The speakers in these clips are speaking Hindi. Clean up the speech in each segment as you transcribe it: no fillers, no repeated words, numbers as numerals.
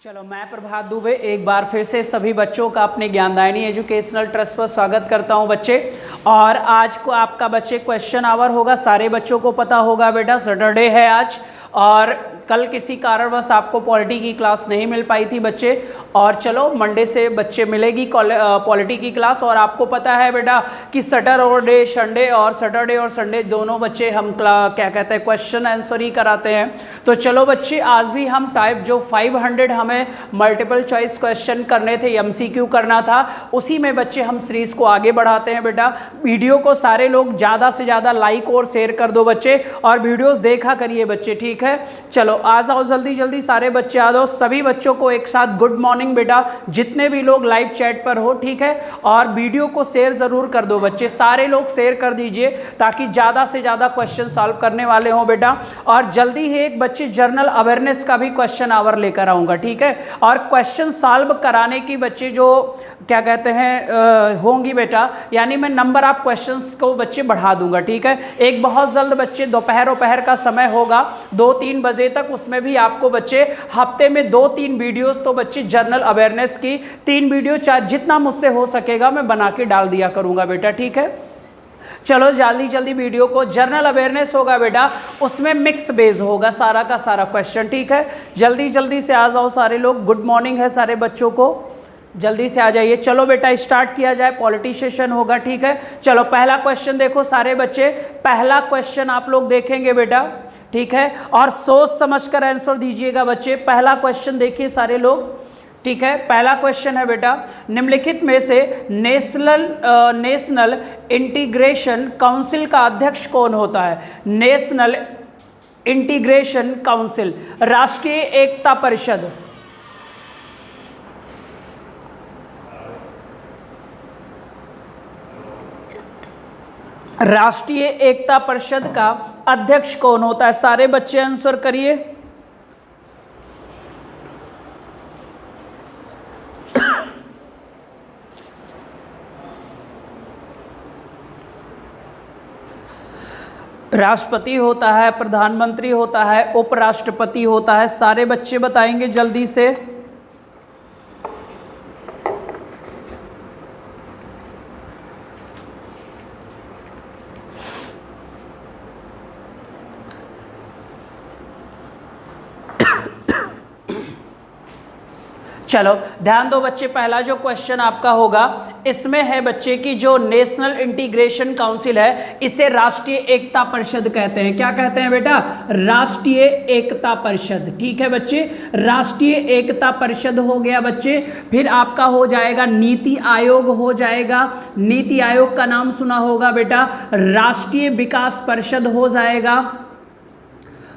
चलो, मैं प्रभात दुबे एक बार फिर से सभी बच्चों का अपने ज्ञानदायिनी एजुकेशनल ट्रस्ट पर स्वागत करता हूं बच्चे। और आज को आपका बच्चे क्वेश्चन आवर होगा। सारे बच्चों को पता होगा बेटा सैटरडे है आज, और कल किसी कारणवश आपको पॉलिटी की क्लास नहीं मिल पाई थी बच्चे। और चलो मंडे से बच्चे मिलेगी पॉलिटी की क्लास। और आपको पता है बेटा कि सैटरडे और संडे दोनों बच्चे हम क्या कहते हैं क्वेश्चन आंसर ही कराते हैं। तो चलो बच्चे, आज भी हम टाइप जो 500 हमें मल्टीपल चॉइस क्वेश्चन करने थे, MCQ करना था, उसी में बच्चे हम सीरीज को आगे बढ़ाते हैं बेटा। वीडियो को सारे लोग ज़्यादा से ज़्यादा लाइक और शेयर कर दो बच्चे, और वीडियोस देखा करिए बच्चे, ठीक है। चलो आ जाओ जल्दी जल्दी सारे बच्चे आ जाओ। सभी बच्चों को एक साथ गुड मॉर्निंग बेटा, जितने भी लोग लाइव चैट पर हो, ठीक है। और वीडियो को शेयर जरूर कर दो बच्चे, सारे लोग शेयर कर दीजिए ताकि ज़्यादा से ज़्यादा क्वेश्चन सॉल्व करने वाले हों बेटा। और जल्दी ही एक बच्चे जनरल अवेयरनेस का भी क्वेश्चन आवर लेकर आऊँगा, ठीक है। और क्वेश्चन सॉल्व कराने की बच्चे जो क्या कहते हैं होंगी बेटा, यानी मैं नंबर ऑफ क्वेश्चंस को बच्चे बढ़ा दूंगा, ठीक है। एक बहुत जल्द बच्चे दोपहर का समय होगा 2-3 बजे तक, उसमें भी आपको बच्चे हफ्ते में 2-3 वीडियोस तो बच्चे जनरल अवेयरनेस की 3 वीडियो जितना मुझसे हो सकेगा मैं बना के डाल दिया करूंगा बेटा, ठीक है। चलो जल्दी जल्दी वीडियो को, जनरल अवेयरनेस होगा बेटा, उसमें मिक्स बेस होगा सारा का सारा क्वेश्चन, ठीक है। जल्दी जल्दी से आ जाओ सारे लोग, गुड मॉर्निंग है सारे बच्चों को, जल्दी से आ जाइए। चलो बेटा स्टार्ट किया जाए, पॉलिटी सेशन होगा, ठीक है। चलो पहला क्वेश्चन देखो सारे बच्चे, पहला क्वेश्चन आप लोग देखेंगे बेटा, ठीक है। और सोच समझकर आंसर दीजिएगा बच्चे। पहला क्वेश्चन देखिए सारे लोग, ठीक है। पहला क्वेश्चन है बेटा, निम्नलिखित में से नेशनल इंटीग्रेशन काउंसिल का अध्यक्ष कौन होता है? नेशनल इंटीग्रेशन काउंसिल, राष्ट्रीय एकता परिषद, राष्ट्रीय एकता परिषद का अध्यक्ष कौन होता है? सारे बच्चे आंसर करिए। राष्ट्रपति होता है, प्रधानमंत्री होता है, उपराष्ट्रपति होता है। सारे बच्चे बताएंगे जल्दी से। चलो ध्यान दो बच्चे, पहला जो क्वेश्चन आपका होगा इसमें है बच्चे की जो नेशनल इंटीग्रेशन काउंसिल है, इसे राष्ट्रीय एकता परिषद कहते हैं। क्या कहते हैं बेटा? राष्ट्रीय एकता परिषद, ठीक है बच्चे। राष्ट्रीय एकता परिषद हो गया बच्चे। फिर आपका हो जाएगा नीति आयोग हो जाएगा, नीति आयोग का नाम सुना होगा बेटा। राष्ट्रीय विकास परिषद हो जाएगा,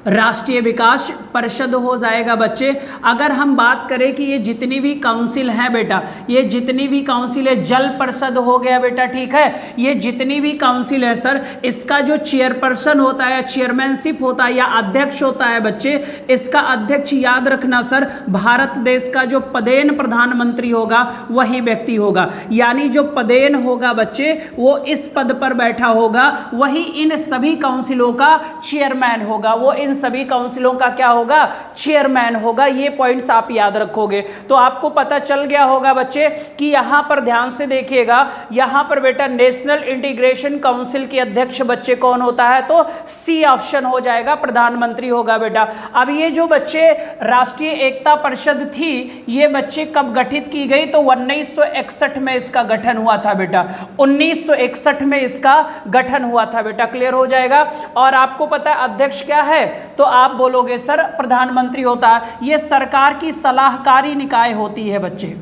राष्ट्रीय विकास परिषद हो जाएगा बच्चे। अगर हम बात करें कि ये जितनी भी काउंसिल है बेटा, ये जितनी भी काउंसिल है, जल परिषद हो गया बेटा, ठीक है। ये जितनी भी काउंसिल है सर, इसका जो चेयरपर्सन होता है, चेयरमैनशिप होता है या अध्यक्ष होता है बच्चे, इसका अध्यक्ष याद रखना सर, भारत देश का जो पदेन प्रधानमंत्री होगा वही व्यक्ति होगा। यानी जो पदेन होगा बच्चे, वो इस पद पर बैठा होगा, वही इन सभी काउंसिलों का चेयरमैन होगा, वो इन सभी काउंसिलों का क्या होगा? चेयरमैन होगा। ये पॉइंट्स आप याद रखोगे तो आपको पता चल गया होगा बच्चे कि यहां पर ध्यान से देखिएगा, यहां पर बेटा नेशनल इंटीग्रेशन काउंसिल के अध्यक्ष बच्चे कौन होता है? तो सी ऑप्शन हो जाएगा, प्रधानमंत्री होगा बेटा। अब ये जो बच्चे राष्ट्रीय एकता परिषद थी, ये बच्चे कब गठित की गई? तो 1961 में इसका गठन हुआ था बेटा, 1961 में इसका गठन हुआ था बेटा। क्लियर हो जाएगा। और आपको पता है अध्यक्ष क्या है? तो आप बोलोगे सर प्रधानमंत्री होता है। यह सरकार की सलाहकारी निकाय होती है बच्चे।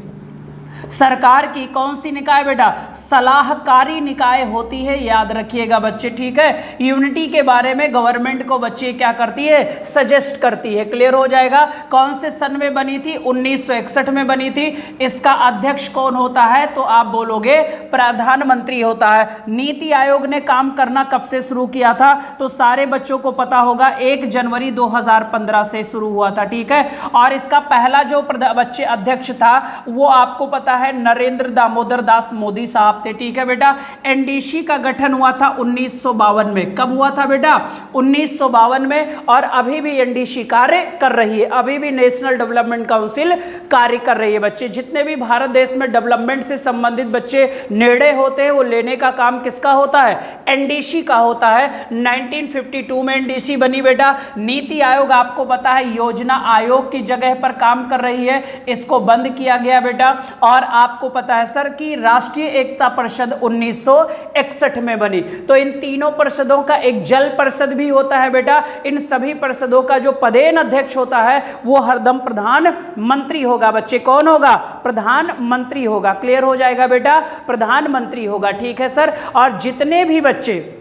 सरकार की कौन सी निकाय बेटा? सलाहकारी निकाय होती है, याद रखिएगा बच्चे, ठीक है। यूनिटी के बारे में गवर्नमेंट को बच्चे क्या करती है? सजेस्ट करती है। क्लियर हो जाएगा। कौन से सन में बनी थी? 1961 में बनी थी। इसका अध्यक्ष कौन होता है? तो आप बोलोगे प्रधानमंत्री होता है। नीति आयोग ने काम करना कब से शुरू किया था? तो सारे बच्चों को पता होगा 1 जनवरी 2015 से शुरू हुआ था, ठीक है। और इसका पहला जो बच्चे अध्यक्ष था वो आपको पता है नरेंद्र दामोदर दास मोदी साहब थे, ठीक है बेटा। एनडीसी का गठन हुआ था 1952 में। कब हुआ था बेटा? 1952 में। और अभी भी एनडीसी कार्य कर रही है, अभी भी नेशनल डेवलपमेंट काउंसिल कार्य कर रही है बच्चे। जितने भी भारत देश में डेवलपमेंट से संबंधित बच्चे निर्णय होते हैं वो लेने का काम किसका होता है? एनडीसी का होता है। 1952 में एनडीसी बनी बेटा। नीति आयोग आपको पता है योजना आयोग की जगह पर काम कर रही है, इसको बंद किया गया बेटा। और आपको पता है सर कि राष्ट्रीय एकता परिषद 1961 में बनी। तो इन तीनों परिषदों का एक जल परिषद भी होता है बेटा। इन सभी परिषदों का जो पदेन अध्यक्ष होता है वो हरदम प्रधानमंत्री होगा बच्चे। कौन होगा? प्रधानमंत्री होगा। क्लियर हो जाएगा बेटा, प्रधानमंत्री होगा, ठीक है सर। और जितने भी बच्चे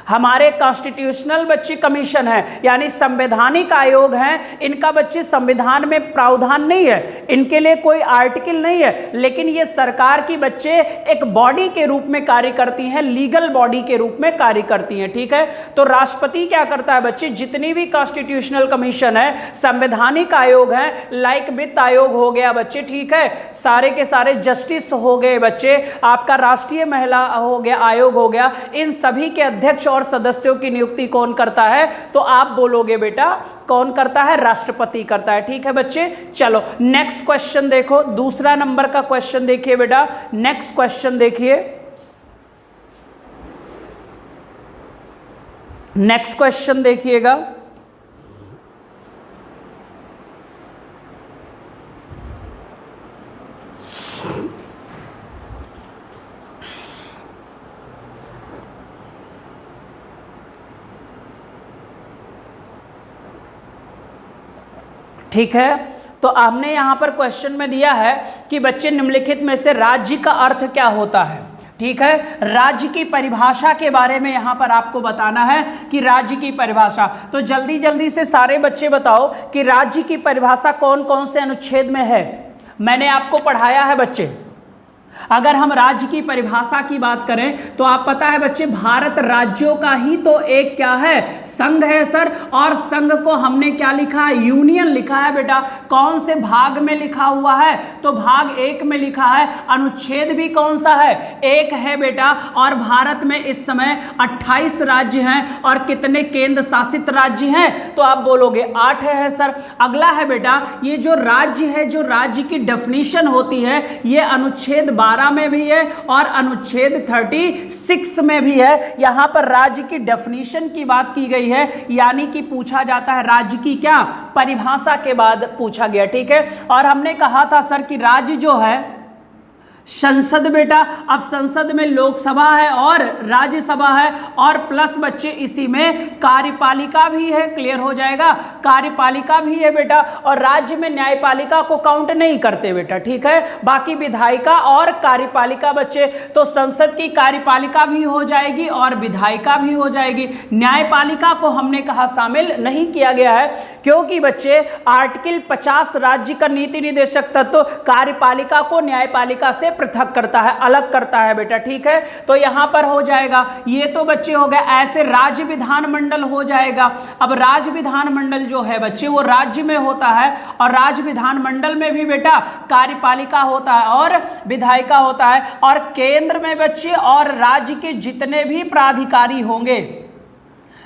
हमारे कॉन्स्टिट्यूशनल बच्चे कमीशन है यानी संवैधानिक आयोग हैं, इनका बच्चे संविधान में प्रावधान नहीं है, इनके लिए कोई आर्टिकल नहीं है, लेकिन ये सरकार की बच्चे एक बॉडी के रूप में कार्य करती हैं, लीगल बॉडी के रूप में कार्य करती हैं, ठीक है। तो राष्ट्रपति क्या करता है बच्चे? जितनी भी कॉन्स्टिट्यूशनल कमीशन है, संवैधानिक आयोग है, लाइक वित्त आयोग हो गया बच्चे, ठीक है, सारे के सारे जस्टिस हो गए बच्चे, आपका राष्ट्रीय महिला हो गया आयोग हो गया, इन सभी के अध्यक्ष और सदस्यों की नियुक्ति कौन करता है? तो आप बोलोगे बेटा कौन करता है? राष्ट्रपति करता है, ठीक है बच्चे। चलो नेक्स्ट क्वेश्चन देखो, दूसरा नंबर का क्वेश्चन देखिए बेटा। नेक्स्ट क्वेश्चन देखिए, नेक्स्ट क्वेश्चन देखिएगा। ठीक है, तो हमने यहां पर क्वेश्चन में दिया है कि बच्चे निम्नलिखित में से राज्य का अर्थ क्या होता है, ठीक है। राज्य की परिभाषा के बारे में यहां पर आपको बताना है कि राज्य की परिभाषा। तो जल्दी जल्दी से सारे बच्चे बताओ कि राज्य की परिभाषा कौन कौन से अनुच्छेद में है। मैंने आपको पढ़ाया है बच्चे। अगर हम राज्य की परिभाषा की बात करें तो आप पता है बच्चे भारत राज्यों का ही तो एक क्या है? संघ है सर। और संघ को हमने क्या लिखा है? यूनियन लिखा है बेटा। कौन से भाग में लिखा हुआ है? तो भाग 1 में लिखा है। अनुच्छेद भी कौन सा है? 1 है बेटा। और भारत में इस समय 28 राज्य हैं और कितने केंद्र शासित राज्य हैं? तो आप बोलोगे 8 है सर। अगला है बेटा ये जो राज्य है, जो राज्य की डेफिनेशन होती है ये अनुच्छेद 12 में भी है और अनुच्छेद 36 में भी है। यहां पर राज्य की डेफिनेशन की बात की गई है, यानी कि पूछा जाता है राज्य की क्या परिभाषा के बाद पूछा गया, ठीक है। और हमने कहा था सर कि राज्य जो है संसद बेटा, अब संसद में लोकसभा है और राज्यसभा है और प्लस बच्चे इसी में कार्यपालिका भी है। क्लियर हो जाएगा, कार्यपालिका भी है बेटा। और राज्य में न्यायपालिका को काउंट नहीं करते बेटा, ठीक है। बाकी विधायिका और कार्यपालिका बच्चे, तो संसद की कार्यपालिका भी हो जाएगी और विधायिका भी हो जाएगी। न्यायपालिका को हमने कहा शामिल नहीं किया गया है क्योंकि बच्चे आर्टिकल 50 राज्य का नीति निर्देशक तत्व कार्यपालिका को न्यायपालिका से पृथक करता है, अलग करता है बेटा, ठीक है। तो यहां पर हो जाएगा ये तो बच्चे हो गए। ऐसे राज्य विधानमंडल हो जाएगा। अब राज्य विधानमंडल जो है बच्चे वो राज्य में होता है और राज्य विधानमंडल में भी बेटा कार्यपालिका होता है और विधायिका होता है। और केंद्र में बच्चे और राज्य के जितने भी प्राधिकारी होंगे,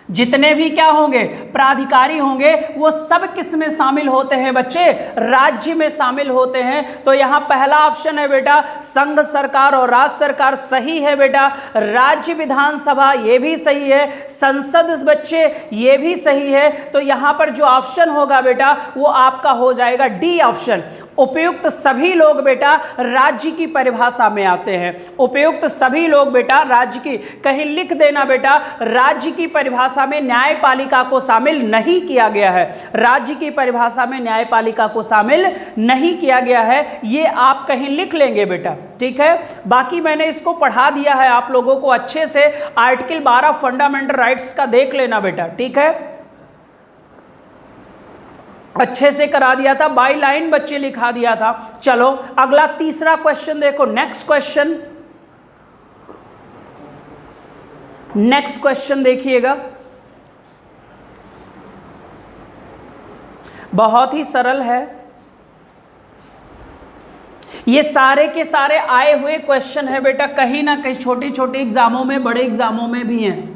जितने भी क्या होंगे प्राधिकारी होंगे, वो सब किस में शामिल होते हैं बच्चे? राज्य में शामिल होते हैं। तो यहां पहला ऑप्शन है बेटा संघ सरकार और राज्य सरकार, सही है बेटा। राज्य विधानसभा ये भी सही है, संसद बच्चे ये भी सही है। तो यहां पर जो ऑप्शन होगा बेटा वो आपका हो जाएगा डी ऑप्शन। उपयुक्त सभी लोग बेटा राज्य की परिभाषा में आते हैं। उपयुक्त सभी लोग बेटा राज्य की, कहीं लिख देना बेटा राज्य की परिभाषा में न्यायपालिका को शामिल नहीं किया गया है। राज्य की परिभाषा में न्यायपालिका को शामिल नहीं किया गया है, ये आप कहीं लिख लेंगे बेटा, ठीक है। बाकी मैंने इसको पढ़ा दिया है आप लोगों को अच्छे से। आर्टिकल 12 फंडामेंटल राइट्स का देख लेना बेटा, ठीक है, अच्छे से करा दिया था, बाई लाइन बच्चे लिखा दिया था। चलो अगला तीसरा क्वेश्चन देखो। नेक्स्ट क्वेश्चन, नेक्स्ट क्वेश्चन देखिएगा, बहुत ही सरल है। ये सारे के सारे आए हुए क्वेश्चन है बेटा, कहीं ना कहीं छोटे छोटे एग्जामों में, बड़े एग्जामों में भी हैं।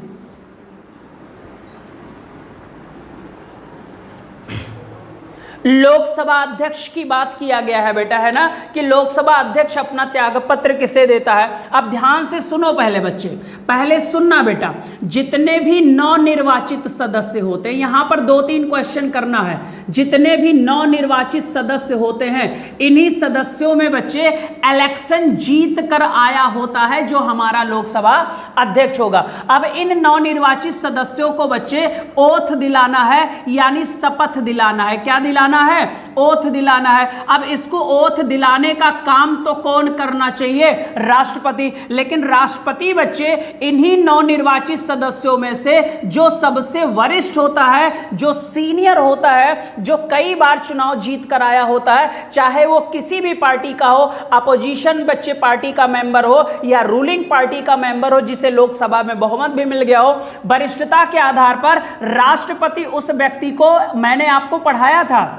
लोकसभा अध्यक्ष की बात किया गया है बेटा, है ना, कि लोकसभा अध्यक्ष अपना त्यागपत्र किसे देता है। अब ध्यान से सुनो पहले बच्चे, पहले सुनना बेटा, जितने भी नवनिर्वाचित सदस्य होते हैं, यहां पर 2-3 क्वेश्चन करना है। जितने भी नवनिर्वाचित सदस्य होते हैं, इन्हीं सदस्यों में बच्चे इलेक्शन जीत कर आया होता है जो हमारा लोकसभा अध्यक्ष होगा। अब इन नवनिर्वाचित सदस्यों को बच्चे ओथ दिलाना है, यानी शपथ दिलाना है। क्या दिलाना है? ओथ दिलाना है। अब इसको ओथ दिलाने का काम तो कौन करना चाहिए? राष्ट्रपति। लेकिन राष्ट्रपति बच्चे इन्हीं नवनिर्वाचित सदस्यों में से जो सबसे वरिष्ठ होता है, जो सीनियर होता है, जो कई बार चुनाव जीत कर आया होता है, चाहे वो किसी भी पार्टी का हो, अपोजिशन बच्चे पार्टी का मेंबर हो या रूलिंग पार्टी का मेंबर हो, जिसे लोकसभा में बहुमत भी मिल गया हो, वरिष्ठता के आधार पर राष्ट्रपति उस व्यक्ति को, मैंने आपको पढ़ाया था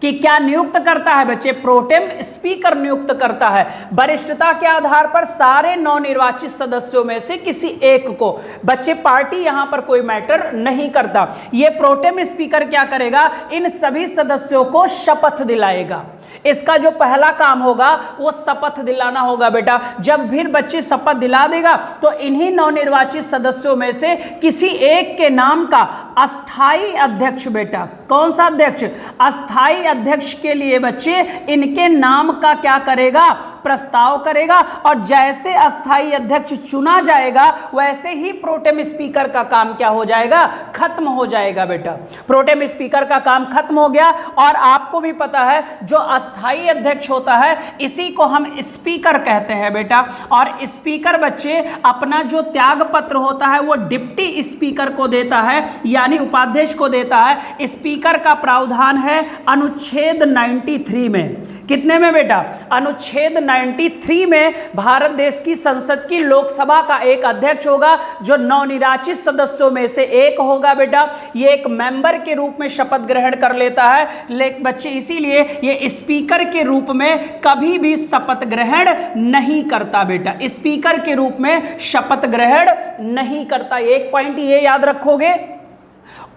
कि क्या नियुक्त करता है बच्चे? प्रोटेम स्पीकर नियुक्त करता है। वरिष्ठता के आधार पर सारे नवनिर्वाचित सदस्यों में से किसी एक को, बच्चे पार्टी यहां पर कोई मैटर नहीं करता। ये प्रोटेम स्पीकर क्या करेगा? इन सभी सदस्यों को शपथ दिलाएगा। इसका जो पहला काम होगा वो शपथ दिलाना होगा बेटा। जब भी बच्चे शपथ दिला देगा तो इन्हीं नवनिर्वाचित सदस्यों में से किसी एक के नाम का अस्थाई अध्यक्ष, बेटा कौन सा अध्यक्ष? अस्थाई अध्यक्ष के लिए बच्चे इनके नाम का क्या करेगा? प्रस्ताव करेगा। और जैसे अस्थाई अध्यक्ष चुना जाएगा वैसे ही प्रोटेम स्पीकर का काम क्या हो जाएगा? खत्म हो जाएगा बेटा। प्रोटेम स्पीकर का काम खत्म हो गया। और आपको भी पता है जो अस्थाई अध्यक्ष होता है इसी को हम स्पीकर कहते हैं बेटा। और स्पीकर बच्चे अपना जो त्याग पत्र होता है वो डिप्टी स्पीकर को देता है, यानी उपाध्यक्ष को देता है। स्पीकर का प्रावधान है अनुच्छेद 93 में। कितने में बेटा? अनुच्छेद 93 में भारत देश की संसद की लोकसभा का एक अध्यक्ष होगा जो नवनिर्वाचित सदस्यों में से एक होगा बेटा। ये एक मेंबर के रूप में शपथ ग्रहण कर लेता है। लेकिन बच्चे इसीलिए ये स्पीकर के रूप में कभी भी शपथ ग्रहण नहीं करता बेटा। स्पीकर के रूप में शपथ ग्रहण नहीं करता। एक पॉइंट ये याद रखोगे।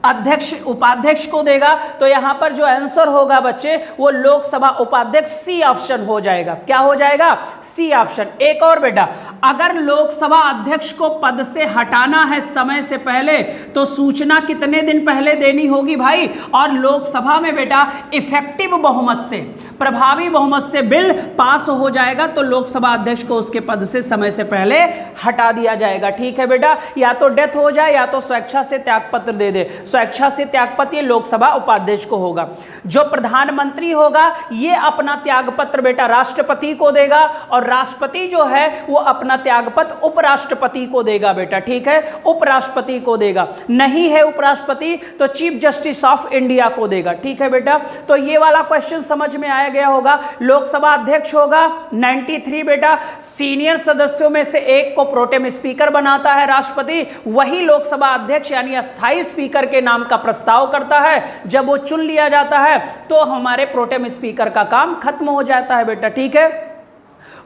अध्यक्ष उपाध्यक्ष को देगा तो यहां पर जो आंसर होगा बच्चे वो लोकसभा उपाध्यक्ष, सी ऑप्शन हो जाएगा। क्या हो जाएगा? C option. एक और बेटा, अगर लोकसभा अध्यक्ष को पद से हटाना है समय से पहले तो सूचना कितने दिन पहले देनी होगी भाई? और लोकसभा में बेटा इफेक्टिव बहुमत से, प्रभावी बहुमत से बिल पास हो जाएगा तो लोकसभा अध्यक्ष को उसके पद से समय से पहले हटा दिया जाएगा। ठीक है बेटा, या तो डेथ हो जाए या तो स्वेच्छा से त्यागपत्र दे दे। स्वेच्छा से त्यागपत्र लोकसभा उपाध्यक्ष को होगा। जो प्रधानमंत्री होगा ये अपना त्यागपत्र बेटा राष्ट्रपति को देगा और राष्ट्रपति जो है वो अपना त्यागपत्र उपराष्ट्रपति को देगा बेटा। ठीक है, उपराष्ट्रपति को देगा। नहीं है उपराष्ट्रपति तो चीफ जस्टिस ऑफ इंडिया को देगा। ठीक है बेटा, तो ये वाला क्वेश्चन समझ में आया गया होगा। लोकसभा अध्यक्ष होगा 93 बेटा। सीनियर सदस्यों में से एक को प्रोटेम स्पीकर बनाता है राष्ट्रपति, वही लोकसभा अध्यक्ष यानी अस्थाई स्पीकर के नाम का प्रस्ताव करता है। जब वो चुन लिया जाता है तो हमारे प्रोटेम स्पीकर का काम खत्म हो जाता है बेटा। ठीक है,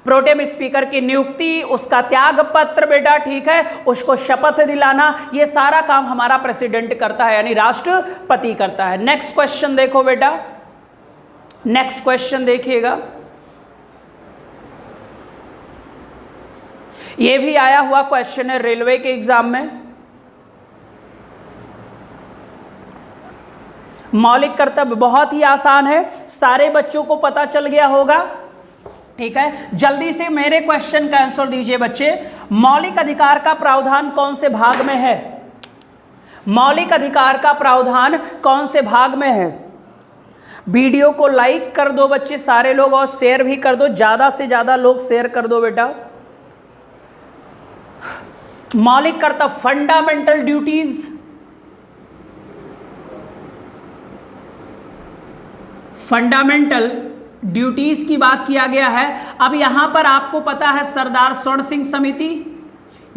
प्रोटेम स्पीकर की नियुक्ति, उसका त्याग पत्र बेटा, ठीक है, उसको शपथ दिलाना, ये सारा काम हमारा प्रेसिडेंट करता है यानी राष्ट्रपति करता है। नेक्स्ट क्वेश्चन देखो बेटा, नेक्स्ट क्वेश्चन देखिएगा। यह भी आया हुआ क्वेश्चन है रेलवे के एग्जाम में। मौलिक कर्तव्य बहुत ही आसान है, सारे बच्चों को पता चल गया होगा। ठीक है, जल्दी से मेरे क्वेश्चन का आंसर दीजिए बच्चे। मौलिक अधिकार का प्रावधान कौन से भाग में है? मौलिक अधिकार का प्रावधान कौन से भाग में है? वीडियो को लाइक कर दो बच्चे सारे लोग और शेयर भी कर दो, ज्यादा से ज्यादा लोग शेयर कर दो बेटा। मौलिक कर्तव्य, फंडामेंटल ड्यूटीज, फंडामेंटल ड्यूटीज की बात किया गया है। अब यहां पर आपको पता है सरदार स्वर्ण सिंह समिति,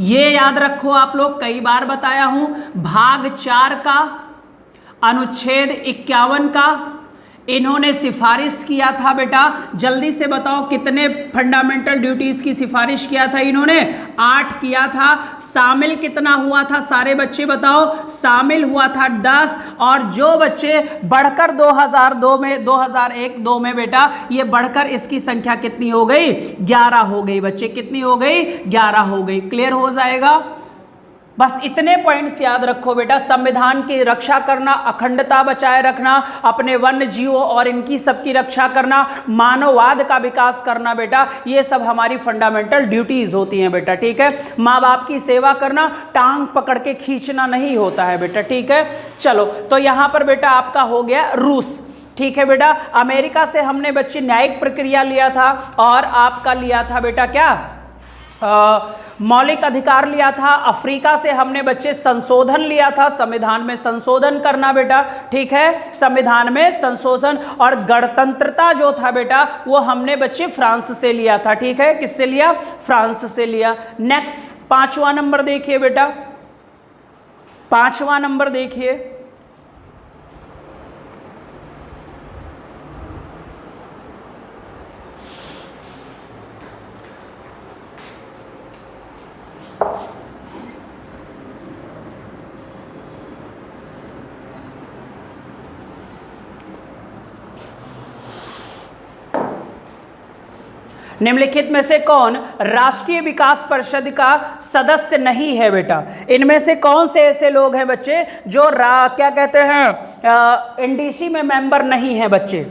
ये याद रखो आप लोग, कई बार बताया हूं। भाग 4 का अनुच्छेद 51 का इन्होंने सिफारिश किया था बेटा, जल्दी से बताओ कितने फंडामेंटल ड्यूटीज की सिफारिश किया था इन्होंने? 8 किया था। शामिल कितना हुआ था सारे बच्चे बताओ? शामिल हुआ था 10, और जो बच्चे बढ़कर 2002 में 2001-2 में बेटा ये बढ़कर इसकी संख्या कितनी हो गई? 11 हो गई बच्चे। कितनी हो गई? 11 हो गई। क्लियर हो जाएगा? बस इतने पॉइंट्स याद रखो बेटा। संविधान की रक्षा करना, अखंडता बचाए रखना, अपने वन्य जीवों और इनकी सबकी रक्षा करना, मानववाद का विकास करना बेटा, ये सब हमारी फंडामेंटल ड्यूटीज होती हैं बेटा। ठीक है, माँ बाप की सेवा करना टांग पकड़ के खींचना नहीं होता है बेटा। ठीक है, चलो तो यहाँ पर बेटा आपका हो गया रूस। ठीक है बेटा, अमेरिका से हमने बच्चे न्यायिक प्रक्रिया लिया था, और आपका लिया था बेटा क्या? मौलिक अधिकार लिया था। अफ्रीका से हमने बच्चे संशोधन लिया था, संविधान में संशोधन करना बेटा। ठीक है, संविधान में संशोधन। और गणतंत्रता जो था बेटा वो हमने बच्चे फ्रांस से लिया था। ठीक है, किससे लिया? फ्रांस से लिया। नेक्स्ट 5वां नंबर देखिए बेटा, 5वां नंबर देखिए। निम्नलिखित में से कौन राष्ट्रीय विकास परिषद का सदस्य नहीं है बेटा? इनमें से कौन से ऐसे लोग हैं बच्चे जो क्या कहते हैं एनडीसी में मेंबर नहीं है बच्चे?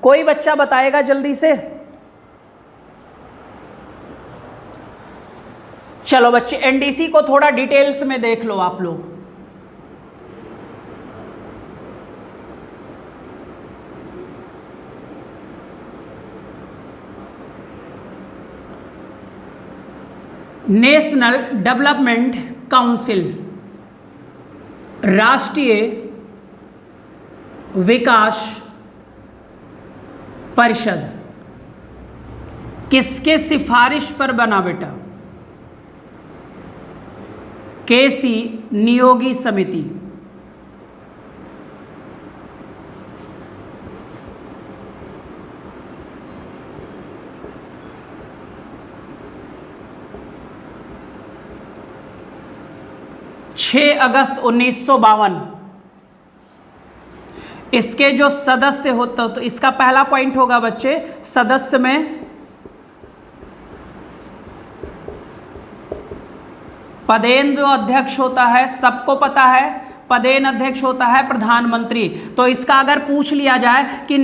कोई बच्चा बताएगा जल्दी से? चलो बच्चे एनडीसी को थोड़ा डिटेल्स में देख लो आप लोग। नेशनल डेवलपमेंट काउंसिल, राष्ट्रीय विकास परिषद किसके सिफारिश पर बना बेटा? केसी नियोगी समिति। अगस्त 1952 इसके जो सदस्य होता, तो इसका पहला पॉइंट होगा बच्चे, सदस्य में पदेन जो अध्यक्ष होता है, सबको पता है पदेन अध्यक्ष होता है प्रधानमंत्री। तो इसका अगर पूछ लिया जाए कि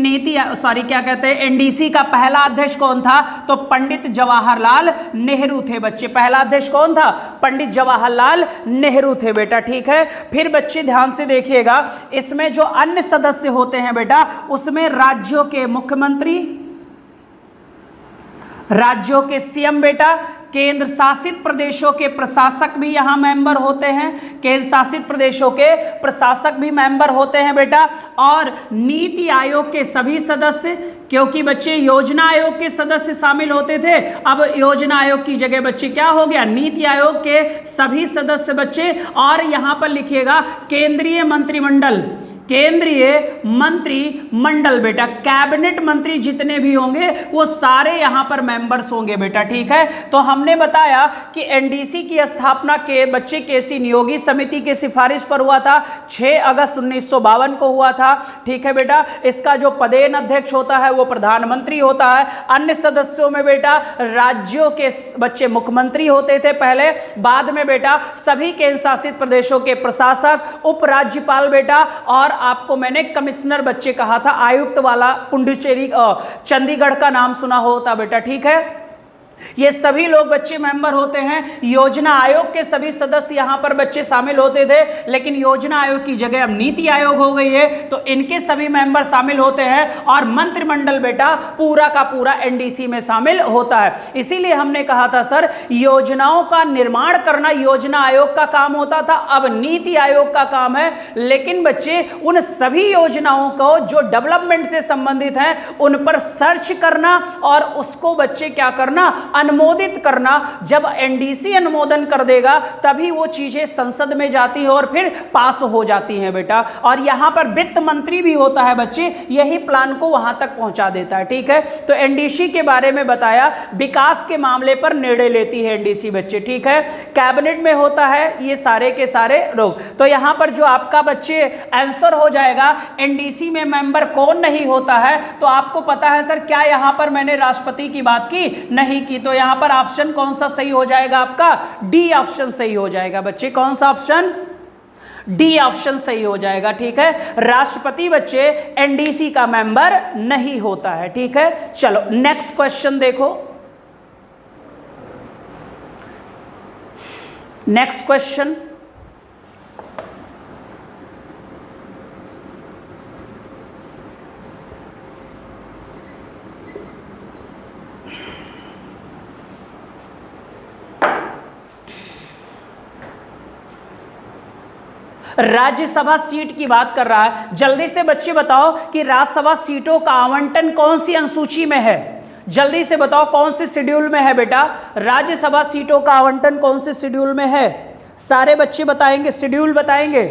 क्या कहते हैं एनडीसी का पहला अध्यक्ष कौन था, तो पंडित जवाहरलाल नेहरू थे बच्चे। पहला अध्यक्ष कौन था? पंडित जवाहरलाल नेहरू थे बेटा। ठीक है, फिर बच्चे ध्यान से देखिएगा, इसमें जो अन्य सदस्य होते हैं बेटा उसमें राज्यों के मुख्यमंत्री, राज्यों के सीएम बेटा, केंद्र शासित प्रदेशों के प्रशासक भी यहाँ मेंबर होते हैं, केंद्र शासित प्रदेशों के प्रशासक भी मेंबर होते हैं बेटा, और नीति आयोग के सभी सदस्य, क्योंकि बच्चे योजना आयोग के सदस्य शामिल होते थे, अब योजना आयोग की जगह बच्चे क्या हो गया? नीति आयोग के सभी सदस्य बच्चे। और यहाँ पर लिखिएगा केंद्रीय मंत्रिमंडल, केंद्रीय मंत्रिमंडल बेटा, कैबिनेट मंत्री जितने भी होंगे वो सारे यहां पर मेंबर्स होंगे बेटा। ठीक है, तो हमने बताया कि एनडीसी की स्थापना के बच्चे केसी नियोगी समिति की सिफारिश पर हुआ था, 6 अगस्त 1952 को हुआ था। ठीक है बेटा, इसका जो पदेन अध्यक्ष होता है वो प्रधानमंत्री होता है। अन्य सदस्यों में बेटा राज्यों के बच्चे मुख्यमंत्री होते थे पहले, बाद में बेटा सभी केंद्र शासित प्रदेशों के प्रशासक, उपराज्यपाल बेटा, और आपको मैंने कमिश्नर बच्चे कहा था, आयुक्त वाला पुडुचेरी चंडीगढ़ का नाम सुना होता बेटा। ठीक है, ये सभी लोग बच्चे मेंबर होते हैं। योजना आयोग के सभी सदस्य यहां पर बच्चे शामिल होते थे, लेकिन योजना आयोग की जगह अब नीति आयोग हो गई है, तो इनके सभी मेंबर शामिल होते हैं, और मंत्रिमंडल बेटा पूरा का पूरा एनडीसी में शामिल होता है। इसीलिए हमने कहा था सर योजनाओं का निर्माण करना योजना आयोग का काम होता था, अब नीति आयोग का काम है। लेकिन बच्चे उन सभी योजनाओं को जो डेवलपमेंट से संबंधित हैं उन पर सर्च करना और उसको बच्चे क्या करना, अनुमोदित करना, जब एनडीसी अनुमोदन कर देगा तभी वो चीजें संसद में जाती है और फिर पास हो जाती हैं बेटा। और यहां पर वित्त मंत्री भी होता है बच्चे, यही प्लान को वहां तक पहुंचा देता है। ठीक है, तो एनडीसी के बारे में बताया, विकास के मामले पर निर्णय लेती है एनडीसी बच्चे। ठीक है, कैबिनेट में होता है ये सारे के सारे लोग। तो यहां पर जो आपका बच्चे आंसर हो जाएगा, एनडीसी में मेंबर कौन नहीं होता है, तो आपको पता है सर क्या यहां पर मैंने राष्ट्रपति की बात की नहीं की, तो यहां पर ऑप्शन कौन सा सही हो जाएगा आपका, डी ऑप्शन सही हो जाएगा बच्चे। कौन सा ऑप्शन, डी ऑप्शन सही हो जाएगा। ठीक है, राष्ट्रपति बच्चे एनडीसी का मेंबर नहीं होता है। ठीक है, चलो नेक्स्ट क्वेश्चन देखो। नेक्स्ट क्वेश्चन, राज्यसभा सीट की बात कर रहा है। जल्दी से बच्चे बताओ कि राज्यसभा सीटों का आवंटन कौन सी अनुसूची में है, जल्दी से बताओ कौन से शेड्यूल में है बेटा, राज्यसभा सीटों का आवंटन कौन से शेड्यूल में है, सारे बच्चे बताएंगे, शेड्यूल बताएंगे।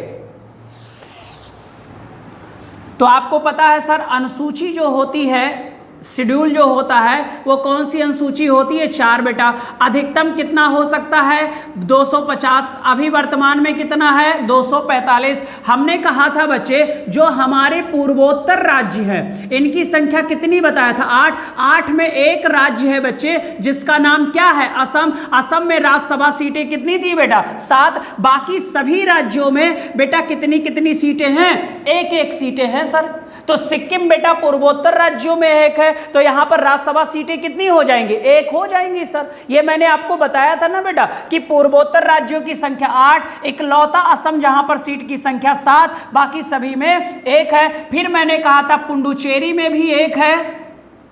तो आपको पता है सर अनुसूची जो होती है, शेड्यूल जो होता है वो कौन सी अनुसूची होती है, 4 बेटा। अधिकतम कितना हो सकता है, 250, अभी वर्तमान में कितना है 245। हमने कहा था बच्चे जो हमारे पूर्वोत्तर राज्य हैं इनकी संख्या कितनी बताया था, 8। 8 में एक राज्य है बच्चे जिसका नाम क्या है, असम। असम में राज्यसभा सीटें कितनी थी बेटा, 7। बाकी सभी राज्यों में बेटा कितनी कितनी सीटें हैं, 1-1 सीटें हैं सर। तो सिक्किम बेटा पूर्वोत्तर राज्यों में 1 है, तो यहां पर राज्यसभा सीटें कितनी हो जाएंगी, 1 हो जाएंगी सर। ये मैंने आपको बताया था ना बेटा कि पूर्वोत्तर राज्यों की संख्या 8, इकलौता असम जहां पर सीट की संख्या 7, बाकी सभी में 1 है। फिर मैंने कहा था पुडुचेरी में भी 1 है,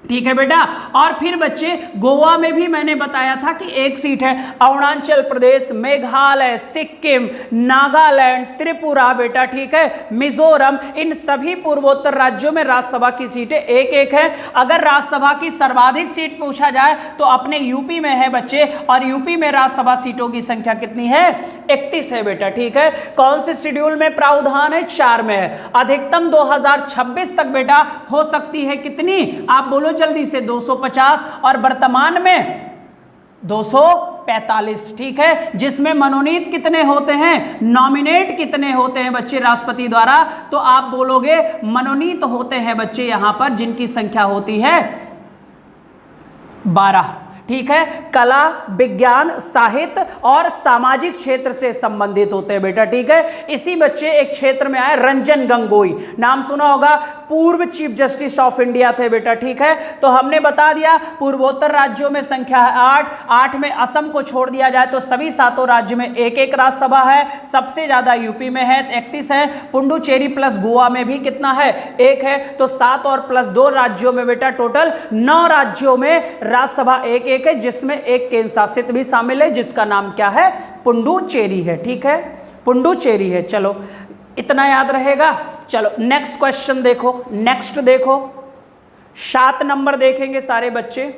ठीक है बेटा। और फिर बच्चे गोवा में भी मैंने बताया था कि 1 सीट है। अरुणाचल प्रदेश, मेघालय, सिक्किम, नागालैंड, त्रिपुरा बेटा, ठीक है, मिजोरम, इन सभी पूर्वोत्तर राज्यों में राज्यसभा की सीटें 1-1 है। अगर राज्यसभा की सर्वाधिक सीट पूछा जाए तो अपने यूपी में है बच्चे, और यूपी में राज्यसभा सीटों की संख्या कितनी है, 31 है बेटा। ठीक है, कौन से शेड्यूल में प्रावधान है, 4 में है। अधिकतम 2026 तक बेटा हो सकती है कितनी, आप बोलो जल्दी से, 250, और वर्तमान में 245। ठीक है, जिसमें मनोनीत कितने होते हैं, नॉमिनेट कितने होते हैं बच्चे राष्ट्रपति द्वारा, तो आप बोलोगे मनोनीत होते हैं बच्चे यहां पर जिनकी संख्या होती है 12। ठीक है, कला, विज्ञान, साहित्य और सामाजिक क्षेत्र से संबंधित होते हैं बेटा। ठीक है, इसी बच्चे एक क्षेत्र में आए रंजन गोगोई, नाम सुना होगा, पूर्व चीफ जस्टिस ऑफ इंडिया थे बेटा। ठीक है, तो हमने बता दिया पूर्वोत्तर राज्यों में संख्या है 8। 8 में असम को छोड़ दिया जाए तो सभी 7 राज्य में 1-1 राज्यसभा है। सबसे ज्यादा यूपी में है, 31 है। पुडुचेरी प्लस गोवा में भी कितना है, 1 है। तो 7 और प्लस 2 राज्यों में बेटा टोटल 9 राज्यों में राज्यसभा 1-1 है, जिसमें एक केंद्र शासित भी शामिल है जिसका नाम क्या है, पुडुचेरी है। ठीक है, पुडुचेरी है। चलो इतना याद रहेगा। चलो नेक्स्ट क्वेश्चन देखो, नेक्स्ट देखो, 7 नंबर देखेंगे सारे बच्चे,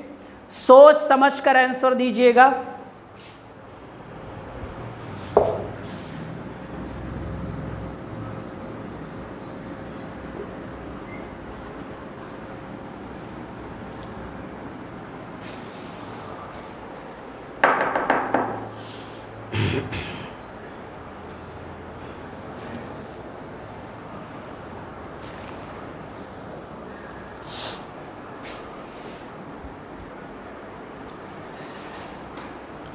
सोच समझ कर आंसर दीजिएगा।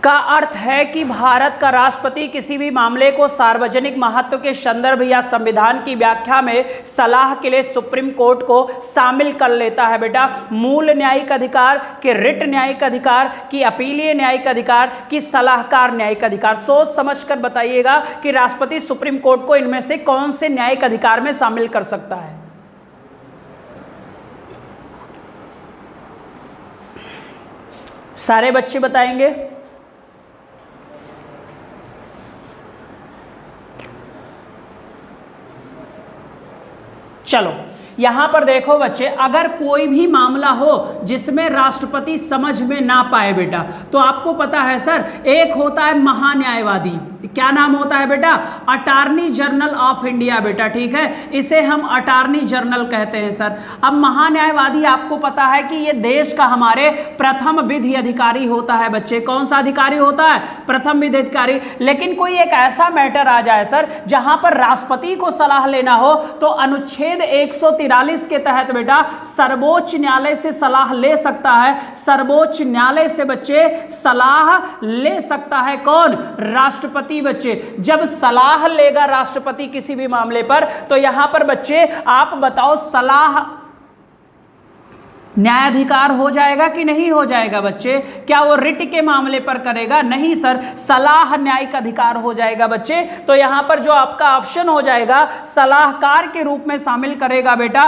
का अर्थ है कि भारत का राष्ट्रपति किसी भी मामले को सार्वजनिक महत्व के संदर्भ या संविधान की व्याख्या में सलाह के लिए सुप्रीम कोर्ट को शामिल कर लेता है बेटा। मूल न्यायिक अधिकार, कि रिट न्यायिक अधिकार, कि अपीलीय न्यायिक अधिकार, कि सलाहकार न्यायिक अधिकार। सोच समझकर बताइएगा कि राष्ट्रपति सुप्रीम कोर्ट को इनमें से कौन से न्यायिक अधिकार में शामिल कर सकता है। सारे बच्चे बताएंगे। चलो यहां पर देखो बच्चे, अगर कोई भी मामला हो जिसमें राष्ट्रपति समझ में ना पाए बेटा, तो आपको पता है सर, एक होता है महान्यायवादी, क्या नाम होता है बेटा, अटॉर्नी जनरल ऑफ इंडिया बेटा, ठीक है, इसे हम अटॉर्नी जनरल कहते हैं सर। अब महान्यायवादी आपको पता है कि ये देश का हमारे प्रथम विधि अधिकारी होता है बच्चे। कौन सा अधिकारी होता है, प्रथम विधि अधिकारी। लेकिन कोई एक ऐसा मैटर आ जाए सर जहां पर राष्ट्रपति को सलाह लेना हो, तो अनुच्छेद 143 के तहत बेटा सर्वोच्च न्यायालय से सलाह ले सकता है। सर्वोच्च न्यायालय से बच्चे सलाह ले सकता है कौन, राष्ट्रपति बच्चे। जब सलाह लेगा राष्ट्रपति किसी भी मामले पर, तो यहां पर बच्चे आप बताओ सलाह न्यायाधिकार हो जाएगा कि नहीं हो जाएगा बच्चे? क्या वो रिट के मामले पर करेगा? नहीं सर, सलाह न्यायिक अधिकार हो जाएगा बच्चे। तो यहां पर जो आपका ऑप्शन हो जाएगा सलाहकार के रूप में शामिल करेगा बेटा